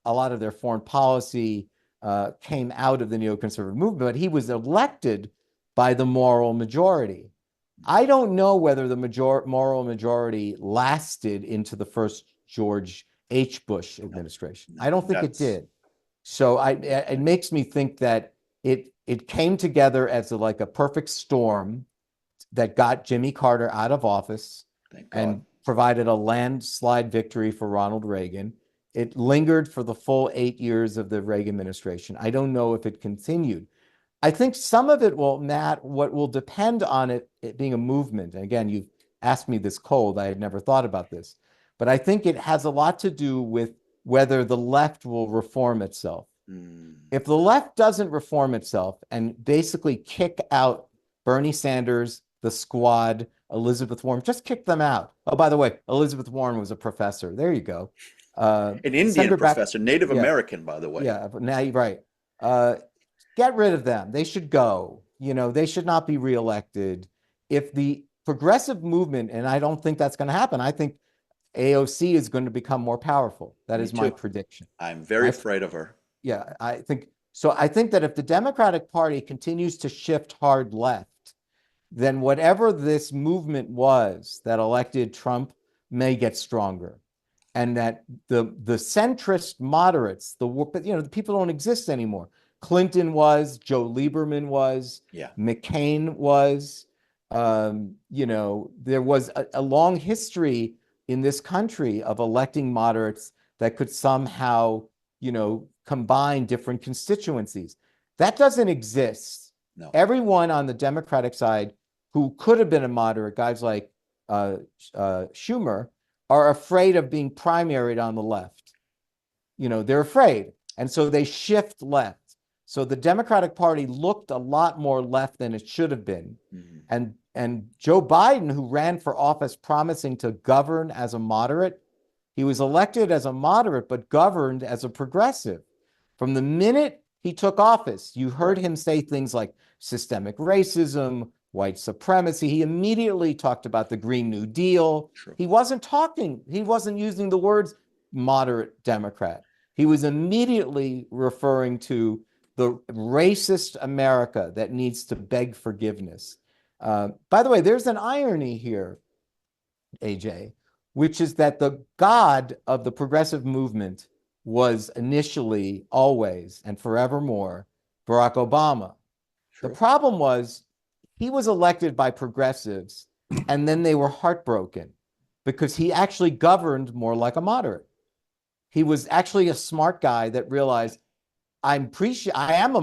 Speaker 2: a lot of their foreign policy came out of the neoconservative movement, but he was elected by the moral majority. I don't know whether the moral majority lasted into the first George H. Bush administration. I don't think it did. So it makes me think that it came together as like a perfect storm that got Jimmy Carter out of office and provided a landslide victory for Ronald Reagan. It lingered for the full 8 years of the Reagan administration. I don't know if it continued. I think some of it will, Matt, what will depend on it being a movement. And again, you've asked me this cold. I had never thought about this. But I think it has a lot to do with whether the left will reform itself. If the left doesn't reform itself and basically kick out Bernie Sanders, the Squad, Elizabeth Warren, just kick them out. Oh, by the way, Elizabeth Warren was a professor. There you go.
Speaker 1: An Indian professor, Native American, by the way.
Speaker 2: Yeah, now you're right. Get rid of them. They should go. They should not be reelected. If the progressive movement, and I don't think that's going to happen, I think AOC is going to become more powerful. That is my prediction.
Speaker 1: I'm very afraid of her.
Speaker 2: Yeah, I think so. I think that if the Democratic Party continues to shift hard left, then whatever this movement was that elected Trump may get stronger. And that the centrist moderates, the people don't exist anymore. Clinton was, Joe Lieberman was, McCain was, there was a long history in this country of electing moderates that could somehow, combine different constituencies. That doesn't exist.
Speaker 1: No.
Speaker 2: Everyone on the Democratic side who could have been a moderate, guys like Schumer, are afraid of being primaried on the left. They're afraid. And so they shift left. So the Democratic Party looked a lot more left than it should have been. Mm-hmm. And Joe Biden, who ran for office promising to govern as a moderate, he was elected as a moderate, but governed as a progressive. From the minute he took office, you heard him say things like systemic racism, white supremacy. He immediately talked about the Green New Deal. True. He wasn't using the words moderate Democrat. He was immediately referring to the racist America that needs to beg forgiveness. By the way, there's an irony here, AJ, which is that the god of the progressive movement was initially, always, and forevermore, Barack Obama. True. The problem was he was elected by progressives, and then they were heartbroken because he actually governed more like a moderate. He was actually a smart guy that realized, I am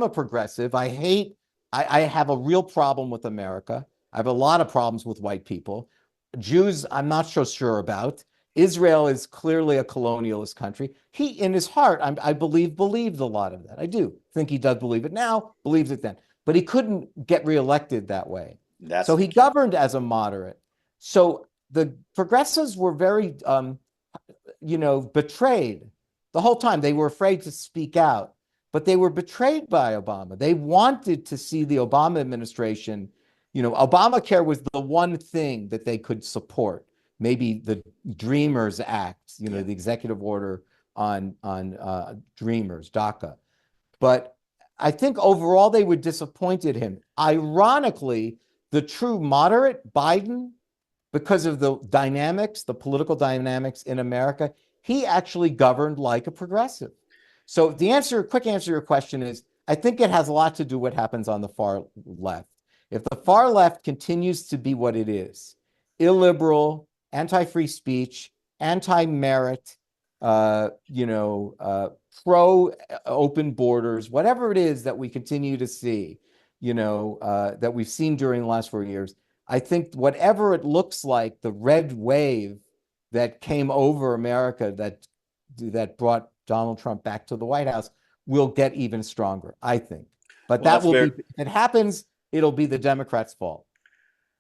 Speaker 2: a progressive. I have a real problem with America. I have a lot of problems with white people. Jews, I'm not so sure about. Israel is clearly a colonialist country. He, in his heart, I believe, believed a lot of that. I do think he does believe it now, believes it then. But he couldn't get reelected that way. So he governed as a moderate. So the progressives were very, betrayed the whole time. They were afraid to speak out, but they were betrayed by Obama. They wanted to see the Obama administration. Obamacare was the one thing that they could support. Maybe the Dreamers Act, the executive order on Dreamers, DACA. But I think overall they were disappointed him. Ironically, the true moderate, Biden, because of the dynamics, the political dynamics in America, he actually governed like a progressive. So the quick answer to your question is, I think it has a lot to do with what happens on the far left. If the far left continues to be what it is, illiberal, anti-free speech, anti-merit, pro-open borders, whatever it is that we continue to see, that we've seen during the last 4 years, I think whatever it looks like, the red wave that came over America that brought Donald Trump back to the White House will get even stronger, I think. But that will be, if it happens, it'll be the Democrats' fault.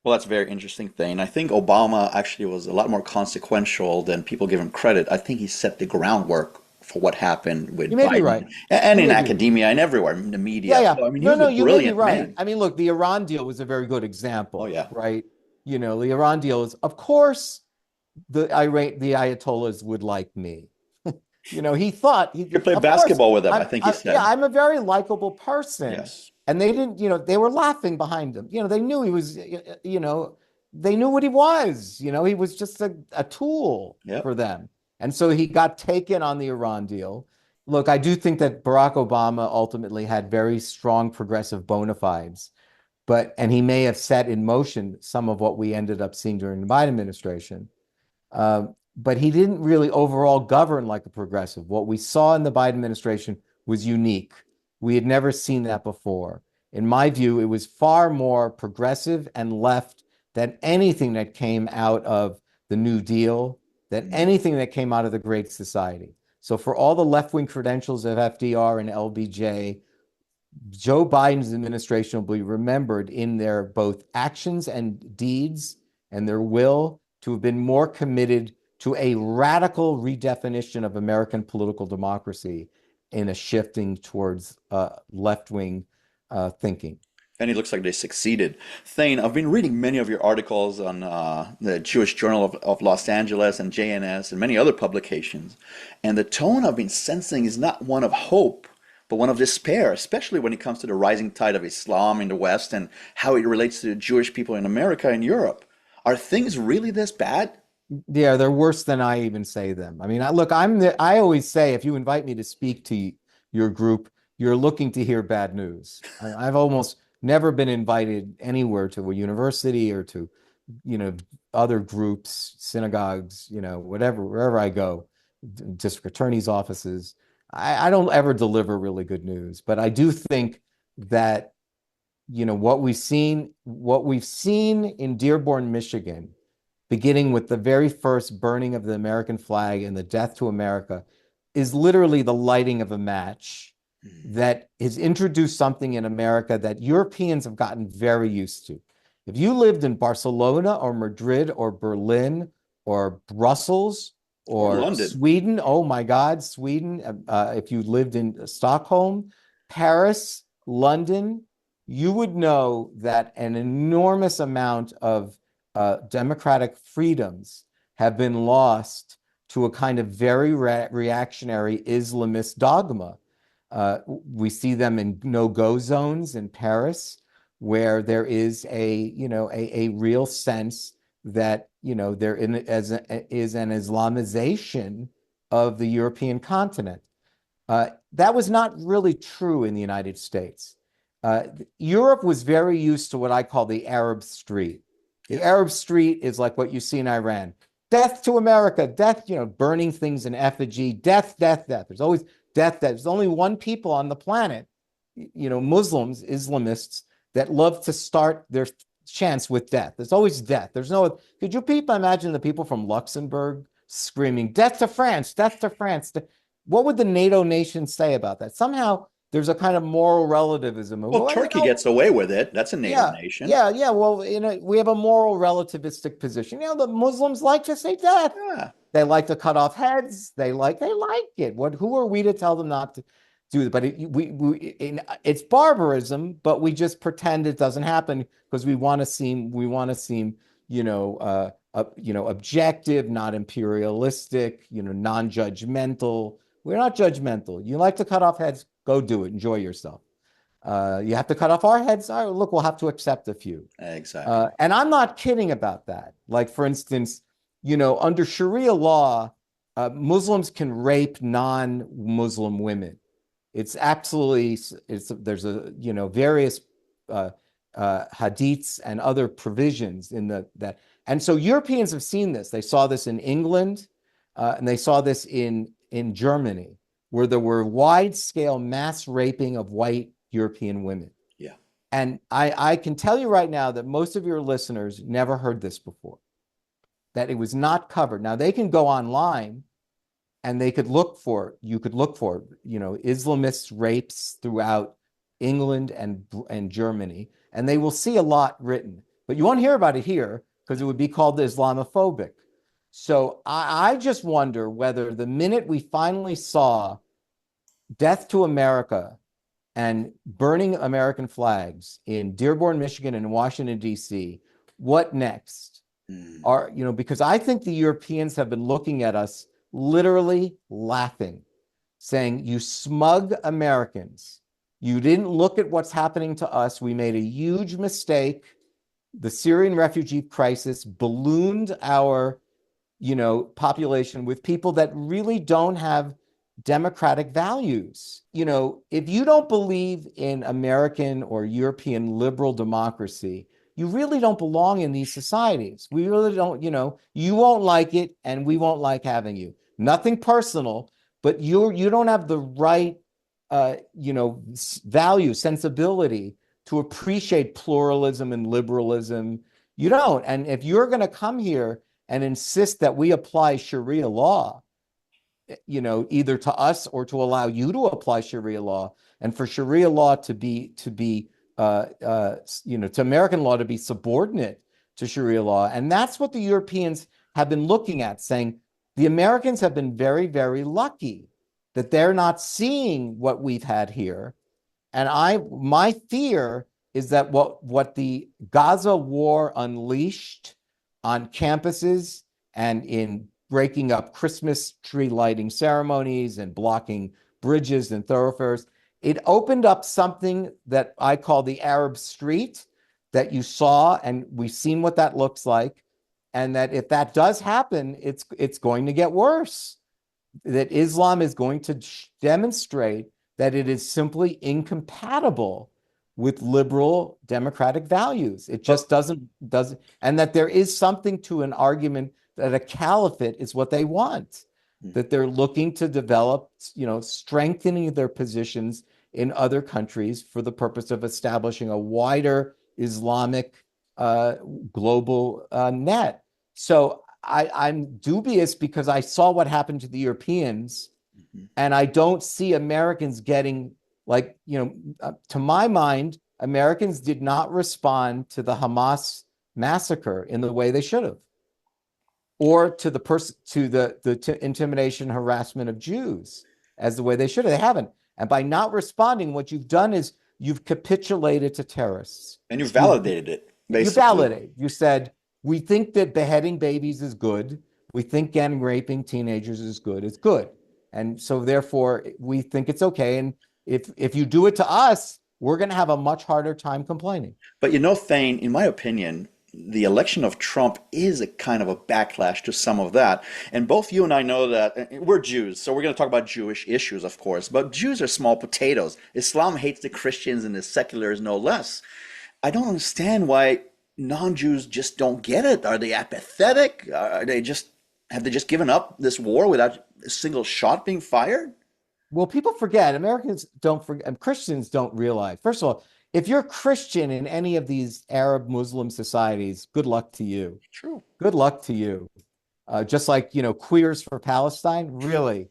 Speaker 1: Well, that's a very interesting thing. I think Obama actually was a lot more consequential than people give him credit. I think he set the groundwork for what happened with
Speaker 2: You may
Speaker 1: Biden.
Speaker 2: be right.
Speaker 1: And
Speaker 2: You
Speaker 1: in
Speaker 2: may be
Speaker 1: academia and everywhere, in the media.
Speaker 2: Yeah.
Speaker 1: So, I mean, he
Speaker 2: No,
Speaker 1: was
Speaker 2: no,
Speaker 1: a
Speaker 2: you may be
Speaker 1: brilliant
Speaker 2: right.
Speaker 1: man.
Speaker 2: I mean, look, the Iran deal was a very good example.
Speaker 1: Oh, yeah.
Speaker 2: Right? The Iran deal is, of course, the Ayatollahs would like me. He thought
Speaker 1: You play
Speaker 2: of course,
Speaker 1: basketball with them, I think he
Speaker 2: yeah,
Speaker 1: said.
Speaker 2: I'm a very likable person.
Speaker 1: Yes.
Speaker 2: And they didn't, they were laughing behind him. They knew he was, they knew what he was. He was just a tool
Speaker 1: Yep.
Speaker 2: for them. And so he got taken on the Iran deal. Look, I do think that Barack Obama ultimately had very strong progressive bona fides, and he may have set in motion some of what we ended up seeing during the Biden administration. But he didn't really overall govern like a progressive. What we saw in the Biden administration was unique. We had never seen that before. In my view, it was far more progressive and left than anything that came out of the New Deal, than anything that came out of the Great Society. So for all the left-wing credentials of FDR and LBJ, Joe Biden's administration will be remembered in their both actions and deeds and their will to have been more committed to a radical redefinition of American political democracy in a shifting towards left-wing thinking.
Speaker 1: And it looks like they succeeded. Thane, I've been reading many of your articles on the Jewish Journal of Los Angeles and JNS and many other publications. And the tone I've been sensing is not one of hope, but one of despair, especially when it comes to the rising tide of Islam in the West and how it relates to the Jewish people in America and Europe. Are things really this bad?
Speaker 2: Yeah, they're worse than I even say them. I mean, I always say if you invite me to speak to your group, you're looking to hear bad news. I've almost never been invited anywhere to a university or to, other groups, synagogues, whatever, wherever I go, district attorney's offices. I don't ever deliver really good news, but I do think that, what we've seen in Dearborn, Michigan, beginning with the very first burning of the American flag and the death to America, is literally the lighting of a match that has introduced something in America that Europeans have gotten very used to. If you lived in Barcelona or Madrid or Berlin or Brussels
Speaker 1: Or
Speaker 2: or
Speaker 1: London?
Speaker 2: Sweden, oh my God, Sweden, if you lived in Stockholm, Paris, London, you would know that an enormous amount of democratic freedoms have been lost to a kind of very reactionary Islamist dogma. We see them in no-go zones in Paris, where there is a real sense that there is an Islamization of the European continent. That was not really true in the United States. Europe was very used to what I call the Arab street. The Arab street is like what you see in Iran. Death to America, death, burning things in effigy, death, death, death. There's always death, death. There's only one people on the planet, Muslims, Islamists, that love to start their chants with death. There's always death. Could you people imagine the people from Luxembourg screaming, death to France, death to France? What would the NATO nations say about that? Somehow there's a kind of moral relativism.
Speaker 1: Well, Turkey gets away with it. That's a NATO nation.
Speaker 2: Yeah. Well, we have a moral relativistic position. The Muslims like to say death.
Speaker 1: Yeah.
Speaker 2: They like to cut off heads. They like it. Who are we to tell them not to do it? But it's barbarism. But we just pretend it doesn't happen because we want to seem, objective, not imperialistic, non-judgmental. We're not judgmental. You like to cut off heads, go do it. Enjoy yourself. You have to cut off our heads. All right, look, we'll have to accept a few.
Speaker 1: Exactly.
Speaker 2: And I'm not kidding about that. Like, for instance, under Sharia law, Muslims can rape non-Muslim women. It's absolutely, there's various hadiths and other provisions in that. And so Europeans have seen this. They saw this in England, and they saw this in Germany, where there were wide-scale mass raping of white European women.
Speaker 1: Yeah.
Speaker 2: And I can tell you right now that most of your listeners never heard this before, that it was not covered. Now, they can go online and you could look for, Islamist rapes throughout England and Germany, and they will see a lot written. But you won't hear about it here because it would be called Islamophobic. So I just wonder whether the minute we finally saw death to America and burning American flags in Dearborn, Michigan, and Washington, D.C., what next?
Speaker 1: Mm.
Speaker 2: Are, because I think the Europeans have been looking at us literally laughing, saying, you smug Americans, you didn't look at what's happening to us. We made a huge mistake. The Syrian refugee crisis ballooned our population with people that really don't have democratic values. If you don't believe in American or European liberal democracy, you really don't belong in these societies. We really don't, you won't like it and we won't like having you. Nothing personal, but you don't have the right value, sensibility to appreciate pluralism and liberalism. You don't. And if you're going to come here and insist that we apply Sharia law, either to us or to allow you to apply Sharia law, and for Sharia law to be to American law to be subordinate to Sharia law. And that's what the Europeans have been looking at, saying the Americans have been very, very lucky that they're not seeing what we've had here. And my fear is that what the Gaza war unleashed on campuses and in breaking up Christmas tree lighting ceremonies and blocking bridges and thoroughfares, it opened up something that I call the Arab street that you saw, and we've seen what that looks like. And that if that does happen, it's going to get worse. That Islam is going to demonstrate that it is simply incompatible with liberal democratic values. It just doesn't, and that there is something to an argument that a caliphate is what they want, that they're looking to develop, strengthening their positions in other countries for the purpose of establishing a wider Islamic global net. So I'm dubious because I saw what happened to the Europeans, and I don't see Americans getting to my mind, Americans did not respond to the Hamas massacre in the way they should have, or to the intimidation, harassment of Jews as the way they should have. They haven't. And by not responding, what you've done is you've capitulated to terrorists.
Speaker 1: And you validated it, basically.
Speaker 2: You validated. You said, we think that beheading babies is good. We think gang raping teenagers is good. It's good. And so therefore, we think it's okay. And if you do it to us, we're going to have a much harder time complaining.
Speaker 1: But Thane, in my opinion, the election of Trump is a kind of a backlash to some of that. And both you and I know that we're Jews, so we're going to talk about Jewish issues, of course. But Jews are small potatoes. Islam hates the Christians and the seculars no less. I don't understand why non-Jews just don't get it. Are they apathetic? Have they just given up this war without a single shot being fired?
Speaker 2: Well, people forget, Americans don't forget, and Christians don't realize. First of all, if you're Christian in any of these Arab Muslim societies, good luck to you.
Speaker 1: True.
Speaker 2: Good luck to you. Just like, queers for Palestine, really.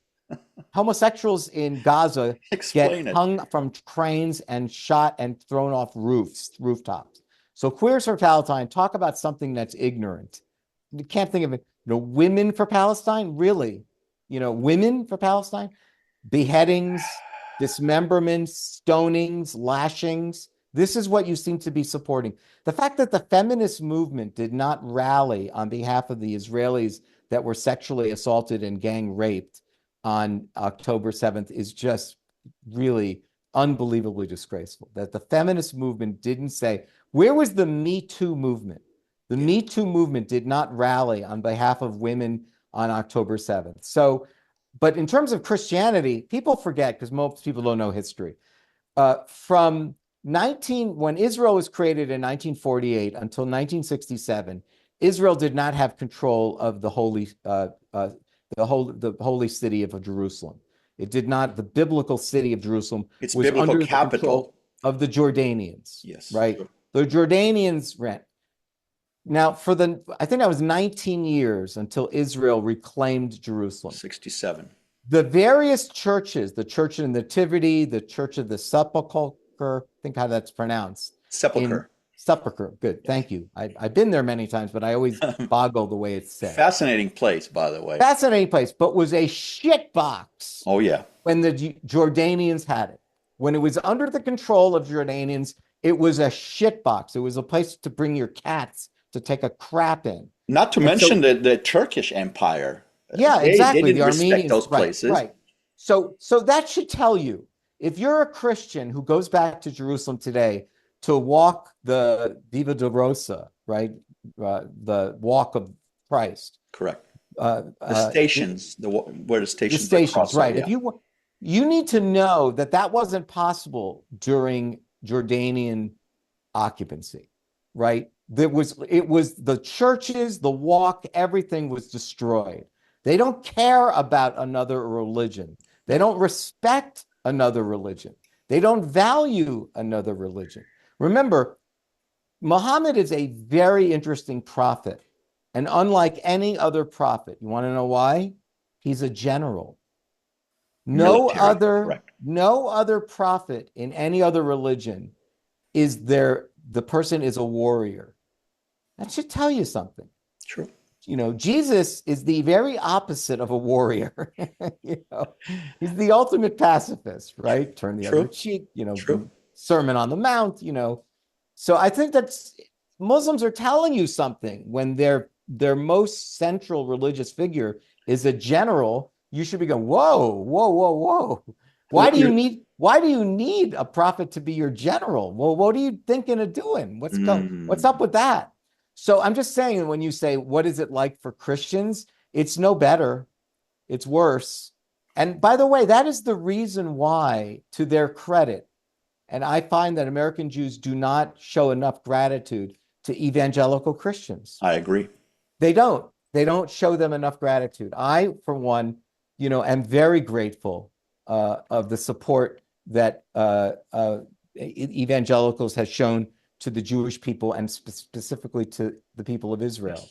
Speaker 2: Homosexuals in Gaza get hung from cranes and shot and thrown off rooftops. So queers for Palestine, talk about something that's ignorant. You can't think of it. Women for Palestine, really? Women for Palestine? Beheadings, dismemberments, stonings, lashings. This is what you seem to be supporting. The fact that the feminist movement did not rally on behalf of the Israelis that were sexually assaulted and gang raped on October 7th is just really unbelievably disgraceful. That the feminist movement didn't say, where was the Me Too movement? The Me Too movement did not rally on behalf of women on October 7th. So, but in terms of Christianity, people forget because most people don't know history. When Israel was created in 1948 until 1967, Israel did not have control of the holy city of Jerusalem. It did not. The biblical city of Jerusalem was under the control of the Jordanians.
Speaker 1: Yes,
Speaker 2: right.
Speaker 1: Sure.
Speaker 2: The Jordanians ran. Now, I think that was 19 years until Israel reclaimed Jerusalem.
Speaker 1: 67.
Speaker 2: The various churches, the Church of the Nativity, the Church of the Sepulchre, think how that's pronounced. Sepulchre, good, yes. Thank you. I've been there many times, but I always boggle the way it's said.
Speaker 1: Fascinating place, by the way.
Speaker 2: Fascinating place, but was a shit box.
Speaker 1: Oh, yeah.
Speaker 2: When the Jordanians had it. When it was under the control of Jordanians, it was a shit box. It was a place to bring your cats to take a crap in.
Speaker 1: Not to
Speaker 2: And so,
Speaker 1: mention the Turkish Empire.
Speaker 2: yeah,
Speaker 1: They
Speaker 2: exactly. The
Speaker 1: didn't respect
Speaker 2: Armenians,
Speaker 1: those
Speaker 2: right,
Speaker 1: places.
Speaker 2: right. So that should tell you, if you're a Christian who goes back to Jerusalem today to walk the Viva Dolorosa, right, the walk of Christ,
Speaker 1: Correct.
Speaker 2: uh,
Speaker 1: The
Speaker 2: uh,
Speaker 1: stations, where the
Speaker 2: the
Speaker 1: stations, the
Speaker 2: stations,
Speaker 1: cross are,
Speaker 2: right?
Speaker 1: yeah.
Speaker 2: You need to know that that wasn't possible during Jordanian occupancy, right? It was the churches, the walk, everything was destroyed. They don't care about another religion. They
Speaker 1: No.
Speaker 2: don't respect another religion. They don't value another religion. Remember, Muhammad is a very interesting prophet. And unlike any other prophet, you want to know why? He's a general.
Speaker 1: Military, correct.
Speaker 2: No other prophet in any other religion is there, the person is a warrior. That should tell you something.
Speaker 1: True.
Speaker 2: You know, Jesus is the very opposite of a warrior. You know, he's the ultimate pacifist, right? Turn the other
Speaker 1: True.
Speaker 2: cheek, you know,
Speaker 1: True.
Speaker 2: Sermon on the Mount, you know. So I think that's Muslims are telling you something when their most central religious figure is a general. You should be going, whoa, whoa, whoa, whoa.
Speaker 1: Well,
Speaker 2: Why do you need a prophet to be your general? Well, what are you thinking of doing? What's up with that? So I'm just saying, when you say, what is it like for Christians? It's no better. It's worse. And by the way, that is the reason why, to their credit, and I find that American Jews do not show enough gratitude to evangelical Christians.
Speaker 1: I agree.
Speaker 2: They don't. They don't show them enough gratitude. I, for one, you know, am very grateful of the support that evangelicals has shown to the Jewish people and specifically to the people of Israel.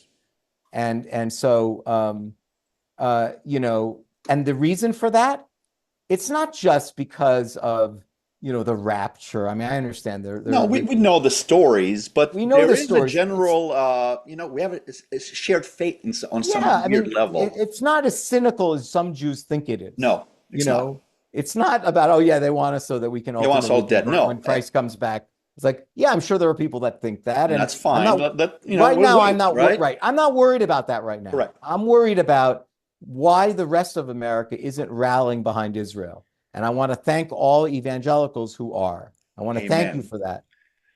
Speaker 2: And so, you know, and the reason for that, it's not just because of, you know, the rapture. I mean, I understand
Speaker 1: No, we know the stories, but
Speaker 2: we know
Speaker 1: there
Speaker 2: the
Speaker 1: is a
Speaker 2: stories.
Speaker 1: general, you know, we have a shared faith on some
Speaker 2: Yeah, I
Speaker 1: weird
Speaker 2: mean,
Speaker 1: level.
Speaker 2: it's not as cynical as some Jews think it is.
Speaker 1: No,
Speaker 2: You
Speaker 1: it's not.
Speaker 2: know, it's not about, oh yeah, they want us so that we can
Speaker 1: They want us all
Speaker 2: ultimately
Speaker 1: dead.
Speaker 2: convert
Speaker 1: No,
Speaker 2: when Christ comes back. It's like, yeah, I'm sure there are people that think that,
Speaker 1: and
Speaker 2: and
Speaker 1: that's
Speaker 2: I'm
Speaker 1: fine.
Speaker 2: not
Speaker 1: But you know,
Speaker 2: right
Speaker 1: we'll
Speaker 2: now. I'm
Speaker 1: wait,
Speaker 2: not
Speaker 1: right?
Speaker 2: right. I'm not worried about that right now.
Speaker 1: Correct.
Speaker 2: I'm worried about why the rest of America isn't rallying behind Israel, and I want to thank all evangelicals who are. I want to thank you
Speaker 1: Amen.
Speaker 2: for that.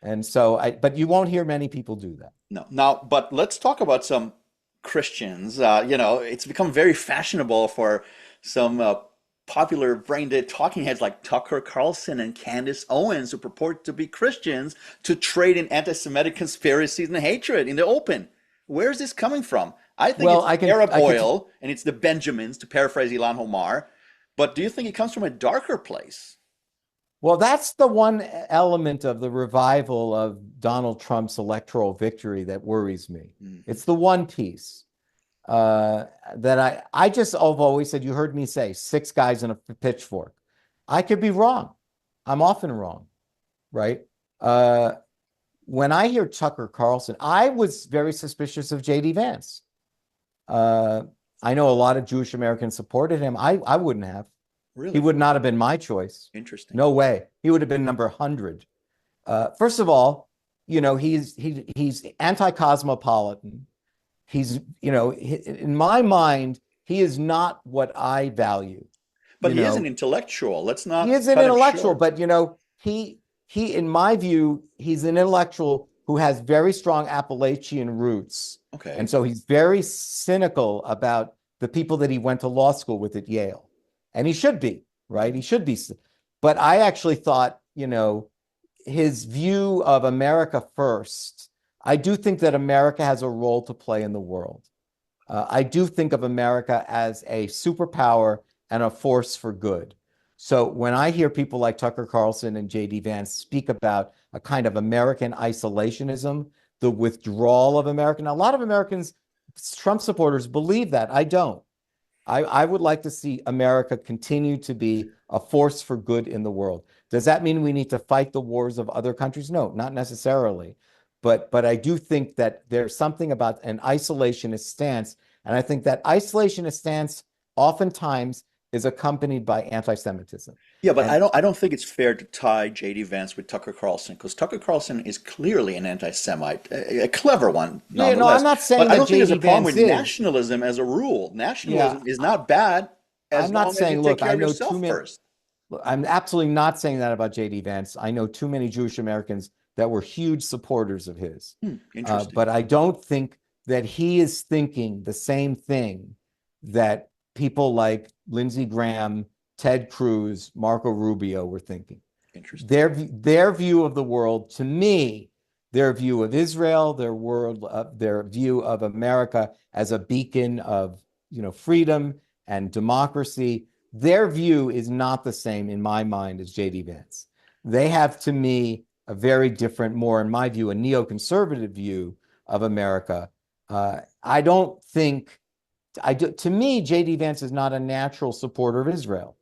Speaker 2: And so, but you won't hear many people do that.
Speaker 1: No. Now, but let's talk about some Christians. You know, it's become very fashionable for some popular brain dead talking heads like Tucker Carlson and Candace Owens, who purport to be Christians, to trade in anti-Semitic conspiracies and hatred in the open. Where is this coming from? I think
Speaker 2: Well,
Speaker 1: it's Arab oil and it's the Benjamins, to paraphrase Ilan Omar. But do you think it comes from a darker place?
Speaker 2: Well, that's the one element of the revival of Donald Trump's electoral victory that worries me.
Speaker 1: Mhm.
Speaker 2: It's the one piece that I just have always said, you heard me say, six guys in a pitchfork. I could be wrong. I'm often wrong, right? When I hear Tucker Carlson, I was very suspicious of J.D. Vance. I know a lot of Jewish Americans supported him. I wouldn't have. He
Speaker 1: Really
Speaker 2: would not have been my choice.
Speaker 1: interesting.
Speaker 2: No way. He would have been number 100. First of all, you know, he's anti-cosmopolitan. He's, you know, in my mind, he is not what I value.
Speaker 1: But
Speaker 2: You
Speaker 1: he is an
Speaker 2: know,
Speaker 1: intellectual. Let's
Speaker 2: he
Speaker 1: not
Speaker 2: is an
Speaker 1: cut him
Speaker 2: intellectual,
Speaker 1: short.
Speaker 2: but you know, in my view, he's an intellectual who has very strong Appalachian roots.
Speaker 1: Okay.
Speaker 2: And so he's very cynical about the people that he went to law school with at Yale. And he should be, right? He should be. But I actually thought, you know, his view of America first, I do think that America has a role to play in the world. I do think of America as a superpower and a force for good. So when I hear people like Tucker Carlson and J.D. Vance speak about a kind of American isolationism, the withdrawal of America, now, a lot of Americans, Trump supporters, believe that. I don't. I would like to see America continue to be a force for good in the world. Does that mean we need to fight the wars of other countries? No, not necessarily. But I do think that there's something about an isolationist stance. And I think that isolationist stance oftentimes is accompanied by anti-Semitism.
Speaker 1: Yeah, but
Speaker 2: And
Speaker 1: I don't think it's fair to tie J.D. Vance with Tucker Carlson because Tucker Carlson is clearly an anti-Semite, a clever one
Speaker 2: yeah, no, I'm
Speaker 1: nonetheless.
Speaker 2: not
Speaker 1: But
Speaker 2: saying
Speaker 1: I
Speaker 2: that
Speaker 1: don't think there's a
Speaker 2: J.D.
Speaker 1: problem
Speaker 2: Vance
Speaker 1: with
Speaker 2: is.
Speaker 1: nationalism as a rule.
Speaker 2: Yeah,
Speaker 1: Nationalism is not bad as
Speaker 2: I'm not
Speaker 1: long as you
Speaker 2: saying,
Speaker 1: take
Speaker 2: look,
Speaker 1: care
Speaker 2: I
Speaker 1: of
Speaker 2: know too
Speaker 1: yourself
Speaker 2: many.
Speaker 1: first.
Speaker 2: I'm absolutely not saying that about J.D. Vance. I know too many Jewish Americans that were huge supporters of his.
Speaker 1: Interesting.
Speaker 2: But I don't think that he is thinking the same thing that people like Lindsey Graham, Ted Cruz, Marco Rubio were thinking.
Speaker 1: Interesting.
Speaker 2: Their view of the world, to me, their view of Israel, their view of America as a beacon of freedom and democracy, their view is not the same in my mind as J.D. Vance. They have, to me, a very different, more in my view, a neoconservative view of America. I don't think, to me, J.D. Vance is not a natural supporter of Israel.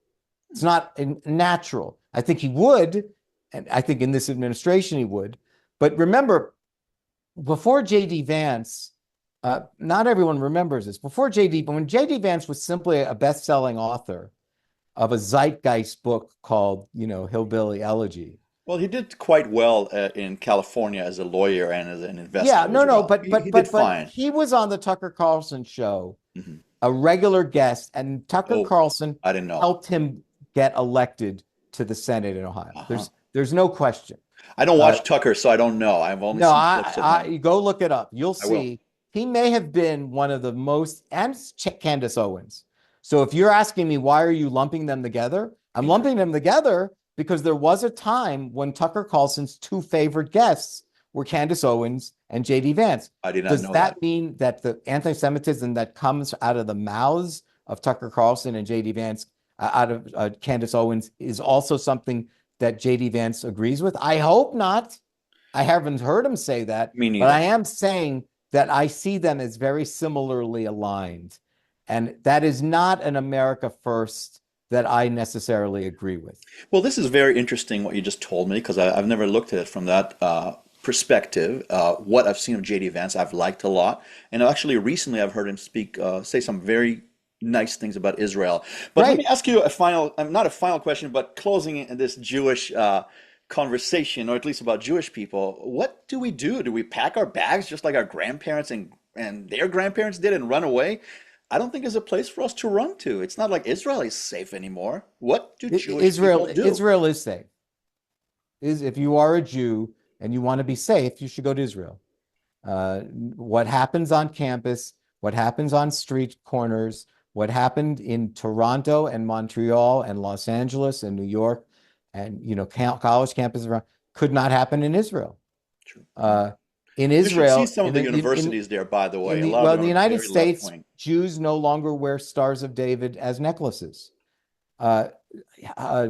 Speaker 2: It's not natural. I think he would, and I think in this administration he would. But remember, before J.D. Vance, not everyone remembers this. But when J.D. Vance was simply a best-selling author of a zeitgeist book called, Hillbilly Elegy.
Speaker 1: Well, he did quite well in California as a lawyer and as an
Speaker 2: Yeah,
Speaker 1: investor as
Speaker 2: no,
Speaker 1: well.
Speaker 2: but
Speaker 1: He did fine.
Speaker 2: he was on the Tucker Carlson show,
Speaker 1: Hmm.
Speaker 2: a regular guest, and Tucker
Speaker 1: Oh,
Speaker 2: Carlson
Speaker 1: I didn't know.
Speaker 2: helped him get elected to the Senate in Ohio.
Speaker 1: Uh-huh.
Speaker 2: There's no question.
Speaker 1: I don't
Speaker 2: Uh,
Speaker 1: watch Tucker, so I don't know. I've only
Speaker 2: no,
Speaker 1: seen clips of him.
Speaker 2: you go look it up. You'll
Speaker 1: I will.
Speaker 2: see he may have been one of the most, and Candace Owens. So if you're asking me why are you lumping them together, I'm lumping them together because there was a time when Tucker Carlson's two favorite guests were Candace Owens and J.D. Vance.
Speaker 1: I did not
Speaker 2: Does
Speaker 1: know that.
Speaker 2: that mean that the anti-Semitism that comes out of the mouths of Tucker Carlson and J.D. Vance, out of Candace Owens, is also something that J.D. Vance agrees with? I hope not. I haven't heard him say that,
Speaker 1: Me
Speaker 2: but I
Speaker 1: neither.
Speaker 2: am saying that I see them as very similarly aligned. And that is not an America first that I necessarily agree with.
Speaker 1: Well, this is very interesting what you just told me because I've never looked at it from that perspective. What I've seen of J.D. Vance, I've liked a lot, and actually recently I've heard him say some very nice things about Israel. But let me
Speaker 2: Right.
Speaker 1: ask you a final, not a final question, but closing in this Jewish conversation, or at least about Jewish people. What do we do? Do we pack our bags just like our grandparents and their grandparents did and run away? I don't think there's a place for us to run to. It's not like Israel is safe anymore. What do Jewish
Speaker 2: Israel
Speaker 1: people do?
Speaker 2: Israel is safe. If you are a Jew and you want to be safe, you should go to Israel. What happens on campus, what happens on street corners, what happened in Toronto and Montreal and Los Angeles and New York and college campuses around could not happen in Israel.
Speaker 1: True.
Speaker 2: In
Speaker 1: You should see
Speaker 2: Israel,
Speaker 1: some of the universities there, by the way. A lot of
Speaker 2: in
Speaker 1: them
Speaker 2: the
Speaker 1: are
Speaker 2: United
Speaker 1: very left
Speaker 2: States,
Speaker 1: wing.
Speaker 2: Jews no longer wear Stars of David as necklaces. Uh,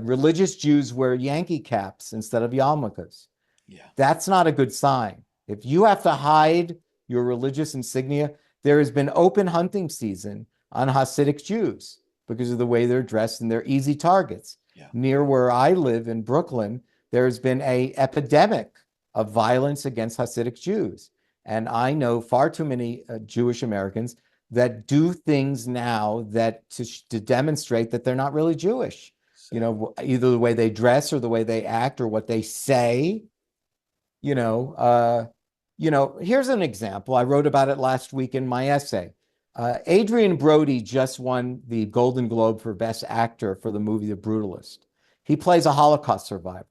Speaker 2: Religious Jews wear Yankee caps instead of yarmulkes.
Speaker 1: Yeah.
Speaker 2: That's not a good sign. If you have to hide your religious insignia, there has been open hunting season on Hasidic Jews because of the way they're dressed and they're easy targets.
Speaker 1: Yeah.
Speaker 2: Near where I live in Brooklyn, there's been an epidemic of violence against Hasidic Jews. And I know far too many Jewish Americans that do things now that to demonstrate that they're not really Jewish. Either the way they dress or the way they act or what they say. Here's an example. I wrote about it last week in my essay. Adrian Brody just won the Golden Globe for Best Actor for the movie The Brutalist. He plays a Holocaust survivor.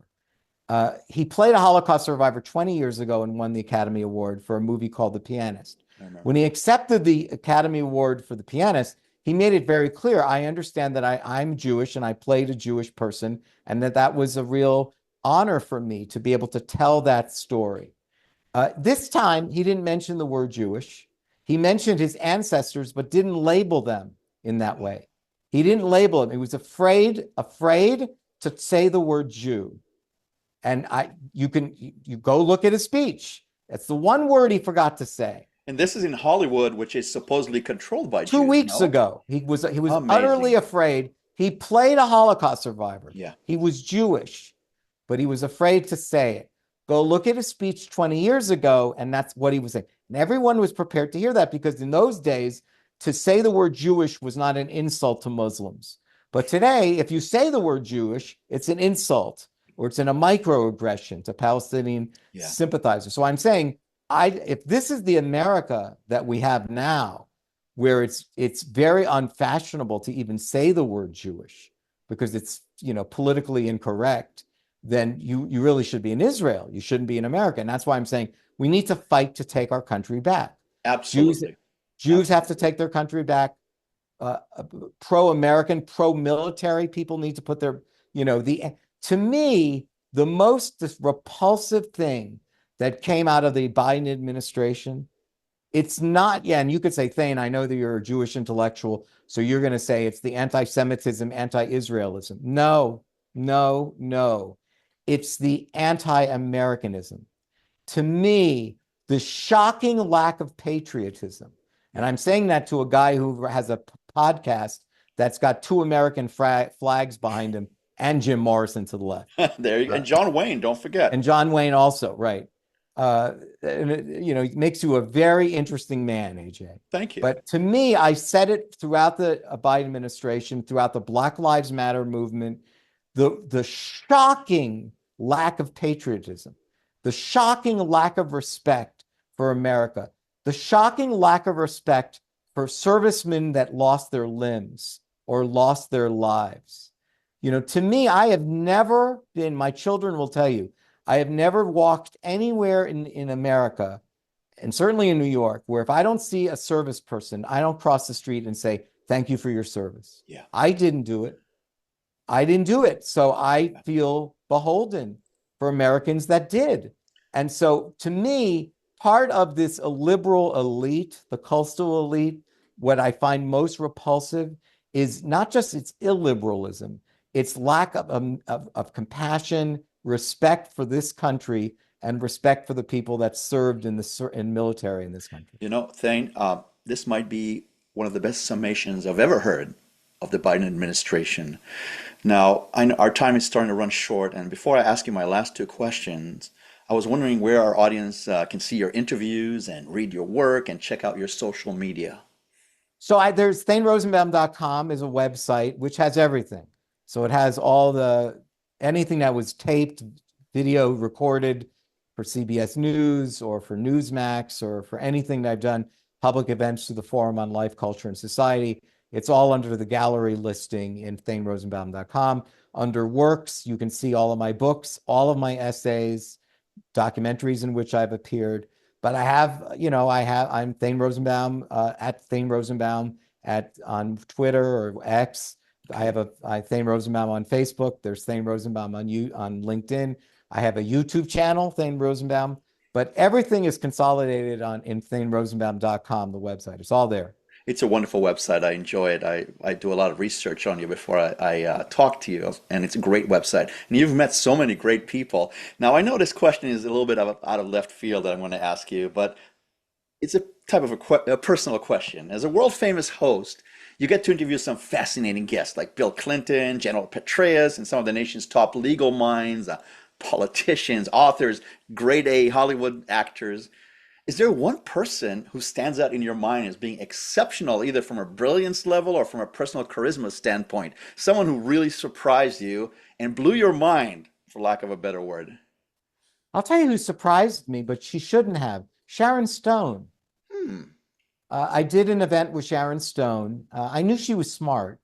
Speaker 2: He played a Holocaust survivor 20 years ago and won the Academy Award for a movie called The Pianist.
Speaker 1: I remember.
Speaker 2: When he accepted the Academy Award for The Pianist, he made it very clear, I understand that I'm Jewish and I played a Jewish person, and that was a real honor for me to be able to tell that story. This time, he didn't mention the word Jewish. He mentioned his ancestors, but didn't label them in that way. He didn't label them. He was afraid to say the word Jew. And you go look at his speech. That's the one word he forgot to say.
Speaker 1: And this is in Hollywood, which is supposedly controlled by
Speaker 2: 2
Speaker 1: Jews,
Speaker 2: weeks
Speaker 1: no?
Speaker 2: ago, he was
Speaker 1: Amazing.
Speaker 2: utterly afraid. He played a Holocaust survivor.
Speaker 1: Yeah.
Speaker 2: He was Jewish, but he was afraid to say it. Go look at his speech 20 years ago, and that's what he was saying. And everyone was prepared to hear that because in those days, to say the word Jewish was not an insult to Muslims. But today, if you say the word Jewish, it's an insult or it's in a microaggression to Palestinian sympathizers. So I'm saying, if this is the America that we have now, where it's very unfashionable to even say the word Jewish because it's politically incorrect, then you really should be in Israel. You shouldn't be in America. And that's why I'm saying we need to fight to take our country back.
Speaker 1: Absolutely.
Speaker 2: Jews have to take their country back. Pro-American, pro-military people need to put their, to me, the most repulsive thing that came out of the Biden administration, it's not, and you could say, Thane, I know that you're a Jewish intellectual, so you're going to say it's the anti-Semitism, anti-Israelism. No. It's the anti-Americanism. To me, the shocking lack of patriotism, and I'm saying that to a guy who has a podcast that's got two American flags behind him and Jim Morrison to the left.
Speaker 1: There you go. And John Wayne, don't forget.
Speaker 2: And John Wayne also, right. It makes you a very interesting man, AJ.
Speaker 1: Thank you.
Speaker 2: But to me, I said it throughout the Biden administration, throughout the Black Lives Matter movement, the shocking lack of patriotism, the shocking lack of respect for America, the shocking lack of respect for servicemen that lost their limbs or lost their lives. To me, I have never been, my children will tell you, I have never walked anywhere in America, and certainly in New York, where if I don't see a service person, I don't cross the street and say, thank you for your service.
Speaker 1: Yeah.
Speaker 2: I didn't do it. So I feel beholden for Americans that did. And so to me, part of this liberal elite, the coastal elite, what I find most repulsive is not just its illiberalism, its lack of compassion, respect for this country, and respect for the people that served in the military in this country.
Speaker 1: Thane, this might be one of the best summations I've ever heard of the Biden administration. Now, I know our time is starting to run short, and before I ask you my last two questions, I was wondering where our audience can see your interviews and read your work and check out your social media.
Speaker 2: So there's ThaneRosenbaum.com is a website which has everything. So it has anything that was taped, video recorded for CBS News or for Newsmax or for anything that I've done, public events through the Forum on Life, Culture, and Society. It's all under the gallery listing in ThaneRosenbaum.com. Under works, you can see all of my books, all of my essays, documentaries in which I've appeared. But I'm Thane Rosenbaum, at Thane Rosenbaum on Twitter or X. I have Thane Rosenbaum on Facebook. There's Thane Rosenbaum on LinkedIn. I have a YouTube channel, Thane Rosenbaum. But everything is consolidated in ThaneRosenbaum.com, the website. It's all there.
Speaker 1: It's a wonderful website. I enjoy it. I do a lot of research on you before I talk to you, and it's a great website. And you've met so many great people. Now, I know this question is a little bit out of left field that I'm going to ask you, but it's a type of a personal question. As a world-famous host, you get to interview some fascinating guests like Bill Clinton, General Petraeus, and some of the nation's top legal minds, politicians, authors, grade A Hollywood actors. Is there one person who stands out in your mind as being exceptional, either from a brilliance level or from a personal charisma standpoint? Someone who really surprised you and blew your mind, for lack of a better word.
Speaker 2: I'll tell you who surprised me, but she shouldn't have. Sharon Stone. I did an event with Sharon Stone. I knew she was smart,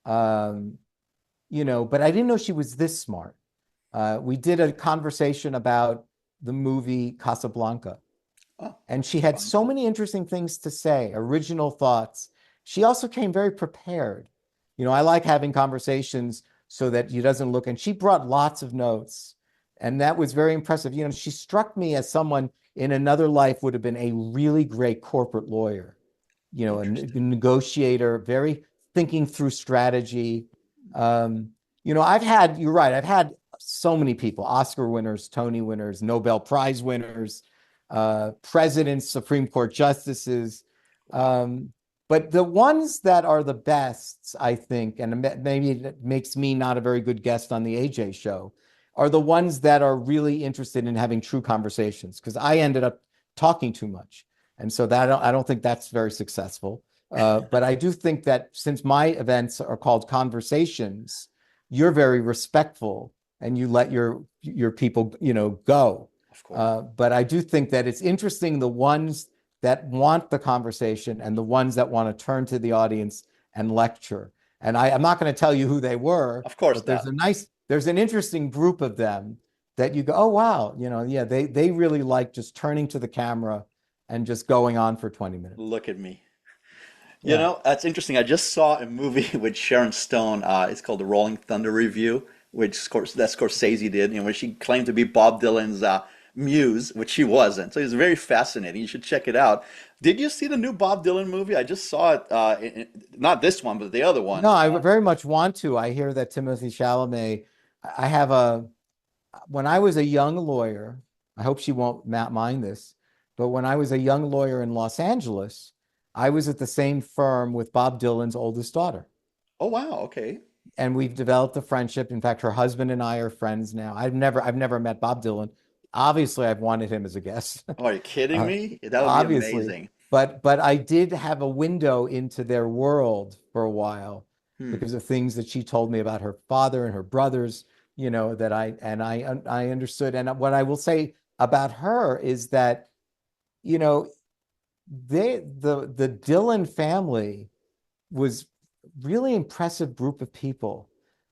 Speaker 2: but I didn't know she was this smart. We did a conversation about the movie Casablanca. And she had so many interesting things to say, original thoughts. She also came very prepared. I like having conversations so that she doesn't look, and she brought lots of notes. And that was very impressive. She struck me as someone in another life would have been a really great corporate lawyer, a negotiator, very thinking through strategy. You're right, I've had so many people, Oscar winners, Tony winners, Nobel Prize winners, presidents, Supreme Court justices. But the ones that are the best, I think, and maybe it makes me not a very good guest on the AJ show, are the ones that are really interested in having true conversations, because I ended up talking too much. And so I don't think that's very successful. But I do think that since my events are called conversations, you're very respectful and you let your people, go.
Speaker 1: Of course.
Speaker 2: But I do think that it's interesting the ones that want the conversation and the ones that want to turn to the audience and lecture. And I'm not going to tell you who they were,
Speaker 1: Of course
Speaker 2: but
Speaker 1: not.
Speaker 2: there's an interesting group of them that you go, oh wow, yeah, they really like just turning to the camera and just going on for 20 minutes.
Speaker 1: Look at me.
Speaker 2: Yeah.
Speaker 1: That's interesting. I just saw a movie with Sharon Stone. It's called The Rolling Thunder Review, that Scorsese did, where she claimed to be Bob Dylan's muse, which she wasn't. So it's very fascinating. You should check it out. Did you see the new Bob Dylan movie? I just saw it, not this one, but the other
Speaker 2: No,
Speaker 1: one.
Speaker 2: I very much want to. I hear that Timothy Chalamet, I have when I was a young lawyer, I hope she won't mind this, but when I was a young lawyer in Los Angeles, I was at the same firm with Bob Dylan's oldest daughter.
Speaker 1: Oh, wow. Okay.
Speaker 2: And we've developed a friendship. In fact, her husband and I are friends now. I've never met Bob Dylan. Obviously, I've wanted him as a guest.
Speaker 1: Oh, are you kidding
Speaker 2: uh,
Speaker 1: me? That would be
Speaker 2: obviously,
Speaker 1: amazing.
Speaker 2: but I did have a window into their world for a while
Speaker 1: Hmm.
Speaker 2: because of things that she told me about her father and her brothers, that I understood. And what I will say about her is that, you know, the Dylan family was really impressive group of people,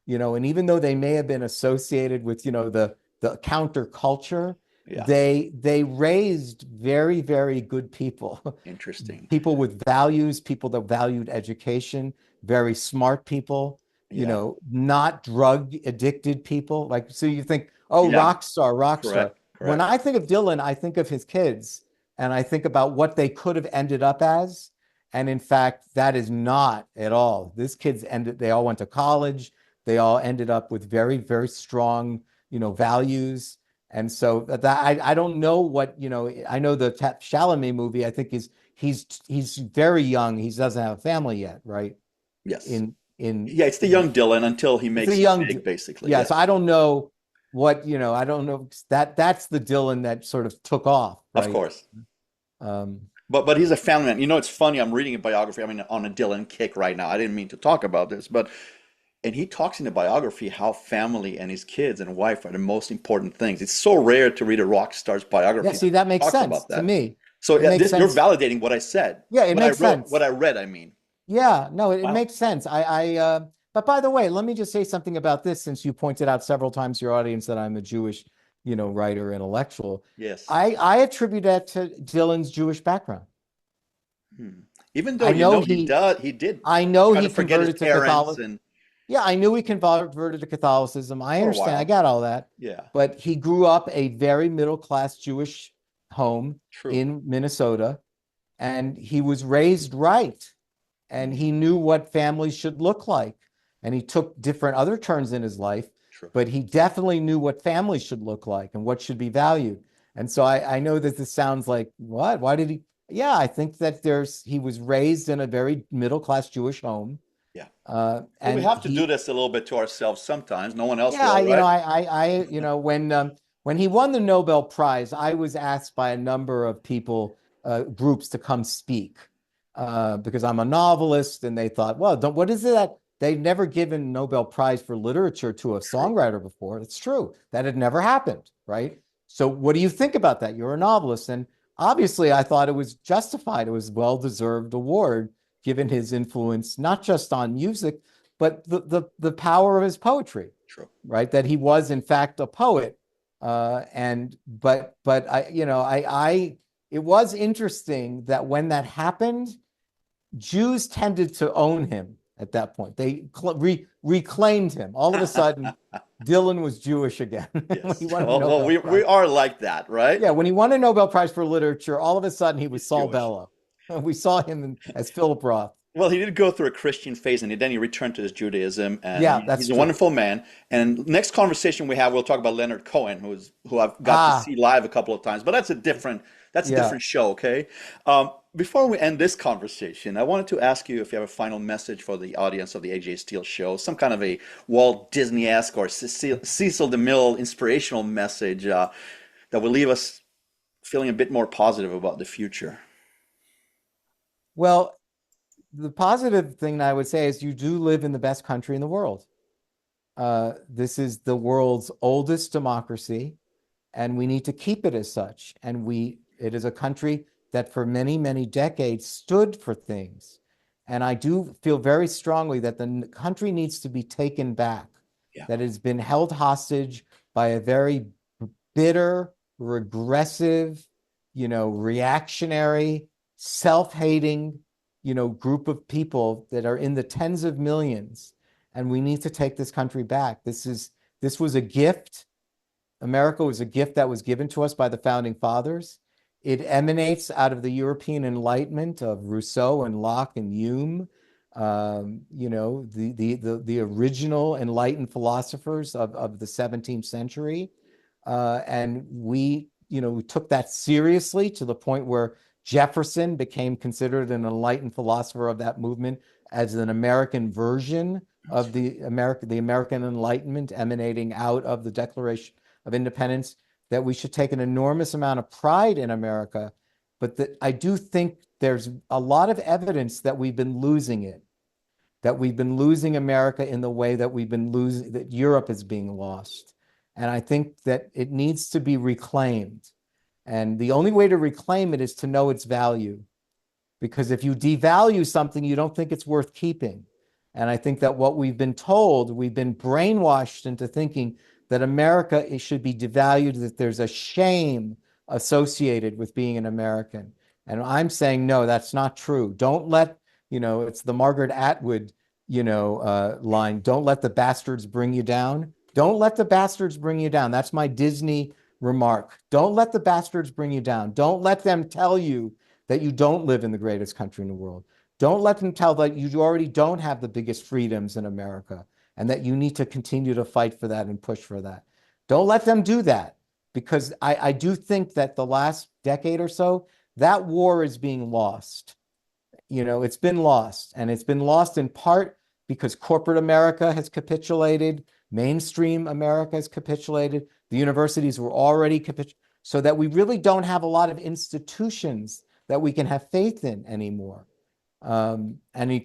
Speaker 2: and even though they may have been associated with, the counterculture,
Speaker 1: Yeah.
Speaker 2: they raised very, very good people,
Speaker 1: Interesting.
Speaker 2: people with values, people that valued education, very smart people,
Speaker 1: Yeah.
Speaker 2: not drug addicted people. Like, so you think, oh,
Speaker 1: Yeah.
Speaker 2: rock star, rock star.
Speaker 1: Correct.
Speaker 2: When
Speaker 1: Correct.
Speaker 2: I think of Dylan, I think of his kids and I think about what they could have ended up as. And in fact, that is not at all. They all went to college. They all ended up with very, very strong, values. And so that I don't know I know the Chalamet movie, I think he's very young. He doesn't have a family yet, right?
Speaker 1: Yes.
Speaker 2: In
Speaker 1: Yeah, it's the young Dylan until he
Speaker 2: It's a
Speaker 1: makes it
Speaker 2: young,
Speaker 1: big, basically.
Speaker 2: yeah.
Speaker 1: Yeah.
Speaker 2: So I don't know I don't know that's the Dylan that sort of took off,
Speaker 1: Of
Speaker 2: right?
Speaker 1: course.
Speaker 2: Um,
Speaker 1: But he's a family man. It's funny. I'm reading a biography. I mean, on a Dylan kick right now. I didn't mean to talk about this, but and he talks in the biography how family and his kids and wife are the most important things. It's so rare to read a rock star's
Speaker 2: yeah,
Speaker 1: biography that
Speaker 2: see, that makes
Speaker 1: talks
Speaker 2: sense
Speaker 1: about
Speaker 2: to
Speaker 1: that.
Speaker 2: me.
Speaker 1: So
Speaker 2: It
Speaker 1: yeah,
Speaker 2: makes
Speaker 1: you're
Speaker 2: sense.
Speaker 1: validating what I said,
Speaker 2: Yeah, it makes
Speaker 1: what
Speaker 2: sense.
Speaker 1: I read. I mean,
Speaker 2: Yeah, no, it
Speaker 1: wow.
Speaker 2: makes sense. But by the way, let me just say something about this, since you pointed out several times to your audience that I'm a Jewish, writer, intellectual.
Speaker 1: Yes.
Speaker 2: I attribute that to Dylan's Jewish background.
Speaker 1: Hmm. Even though
Speaker 2: I know
Speaker 1: he did
Speaker 2: I know
Speaker 1: try to
Speaker 2: he
Speaker 1: forget his
Speaker 2: converted to
Speaker 1: parents
Speaker 2: Catholic.
Speaker 1: and
Speaker 2: Yeah, I knew he converted to Catholicism. I
Speaker 1: for a
Speaker 2: understand. I
Speaker 1: while.
Speaker 2: got all that.
Speaker 1: Yeah.
Speaker 2: But he grew up a very middle class Jewish home
Speaker 1: True.
Speaker 2: in Minnesota, and he was raised right. And
Speaker 1: Hmm.
Speaker 2: he knew what families should look like. And he took different other turns in his life,
Speaker 1: True.
Speaker 2: but he definitely knew what families should look like and what should be valued. And so I know that this sounds like, what? Why did he? Yeah, I think that he was raised in a very middle class Jewish home.
Speaker 1: Yeah. Well, we
Speaker 2: And
Speaker 1: have to do this a little bit to ourselves sometimes. No one else
Speaker 2: yeah,
Speaker 1: will, right?
Speaker 2: when he won the Nobel Prize, I was asked by a number of people, groups to come speak, because I'm a novelist, and they thought, well, what is it that they've never given Nobel Prize for literature to a
Speaker 1: True.
Speaker 2: songwriter before? It's true. That had never happened, right? So what do you think about that? You're a novelist, and obviously I thought it was justified. It was a well-deserved award given his influence, not just on music, but the power of his poetry,
Speaker 1: True.
Speaker 2: right? That he was in fact a poet, and but I it was interesting that when that happened, Jews tended to own him at that point. They reclaimed him. All of a sudden, Dylan was Jewish again when he
Speaker 1: Yes.
Speaker 2: won a
Speaker 1: Well,
Speaker 2: Nobel
Speaker 1: we
Speaker 2: Prize.
Speaker 1: are like that, right?
Speaker 2: Yeah, when he won a Nobel Prize for literature, all of a sudden he was
Speaker 1: He's
Speaker 2: Saul
Speaker 1: Jewish.
Speaker 2: Bellow. We saw him as Philip Roth.
Speaker 1: Well, he did go through a Christian phase, and then he returned to his Judaism, and
Speaker 2: Yeah, that's
Speaker 1: he's a
Speaker 2: true.
Speaker 1: wonderful man. And next conversation we have, we'll talk about Leonard Cohen, who I've got to
Speaker 2: Ah,
Speaker 1: see live a couple of times, but that's a
Speaker 2: yeah.
Speaker 1: different show, okay? Before we end this conversation, I wanted to ask you if you have a final message for the audience of the AJ Steele Show, some kind of a Walt Disney-esque or Cecil DeMille inspirational message that will leave us feeling a bit more positive about the future.
Speaker 2: Well, the positive thing that I would say is you do live in the best country in the world. This is the world's oldest democracy, and we need to keep it as such. And it is a country that for many, many decades stood for things. And I do feel very strongly that the country needs to be taken back,
Speaker 1: Yeah.
Speaker 2: that it has been held hostage by a very bitter, regressive, reactionary, self-hating, group of people that are in the tens of millions. And we need to take this country back. This was a gift. America was a gift that was given to us by the founding fathers. It emanates out of the European Enlightenment of Rousseau and Locke and Hume, the original enlightened philosophers of the 17th century. And we took that seriously to the point where Jefferson became considered an enlightened philosopher of that movement as an American version of the American Enlightenment emanating out of the Declaration of Independence, that we should take an enormous amount of pride in America, but that I do think there's a lot of evidence that we've been losing it, that we've been losing America in the way that that Europe is being lost. And I think that it needs to be reclaimed. And the only way to reclaim it is to know its value. Because if you devalue something, you don't think it's worth keeping. And I think that what we've been told, we've been brainwashed into thinking that America should be devalued, that there's a shame associated with being an American. And I'm saying, no, that's not true. Don't let, it's the Margaret Atwood, line, don't let the bastards bring you down. Don't let the bastards bring you down. That's my Disney remark. Don't let the bastards bring you down. Don't let them tell you that you don't live in the greatest country in the world. Don't let them tell that you already don't have the biggest freedoms in America and that you need to continue to fight for that and push for that. Don't let them do that, because I do think that the last decade or so, that war is being lost. It's been lost, and it's been lost in part because corporate America has capitulated, mainstream America has capitulated, the universities were already capitulated, so that we really don't have a lot of institutions that we can have faith in anymore. And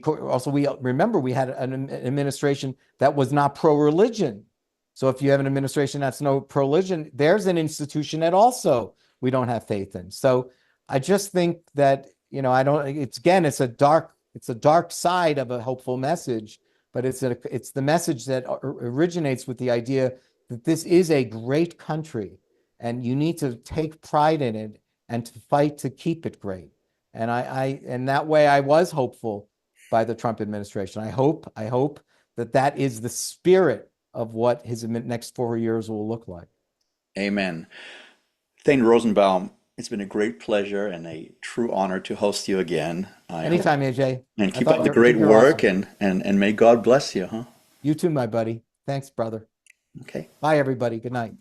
Speaker 2: also, we had an administration that was not pro-religion. So if you have an administration that's no pro-religion, there's an institution that also we don't have faith in. So I just think that, it's a dark side of a hopeful message, but it's the message that originates with the idea that this is a great country and you need to take pride in it and to fight to keep it great. And in that way, I was hopeful by the Trump administration. I hope that is the spirit of what his next 4 years will look like.
Speaker 1: Amen. Thane Rosenbaum, it's been a great pleasure and a true honor to host you again.
Speaker 2: Anytime, AJ.
Speaker 1: And keep up the great work,
Speaker 2: awesome.
Speaker 1: and may God bless you, huh?
Speaker 2: You too, my buddy. Thanks, brother.
Speaker 1: Okay.
Speaker 2: Bye, everybody. Good night.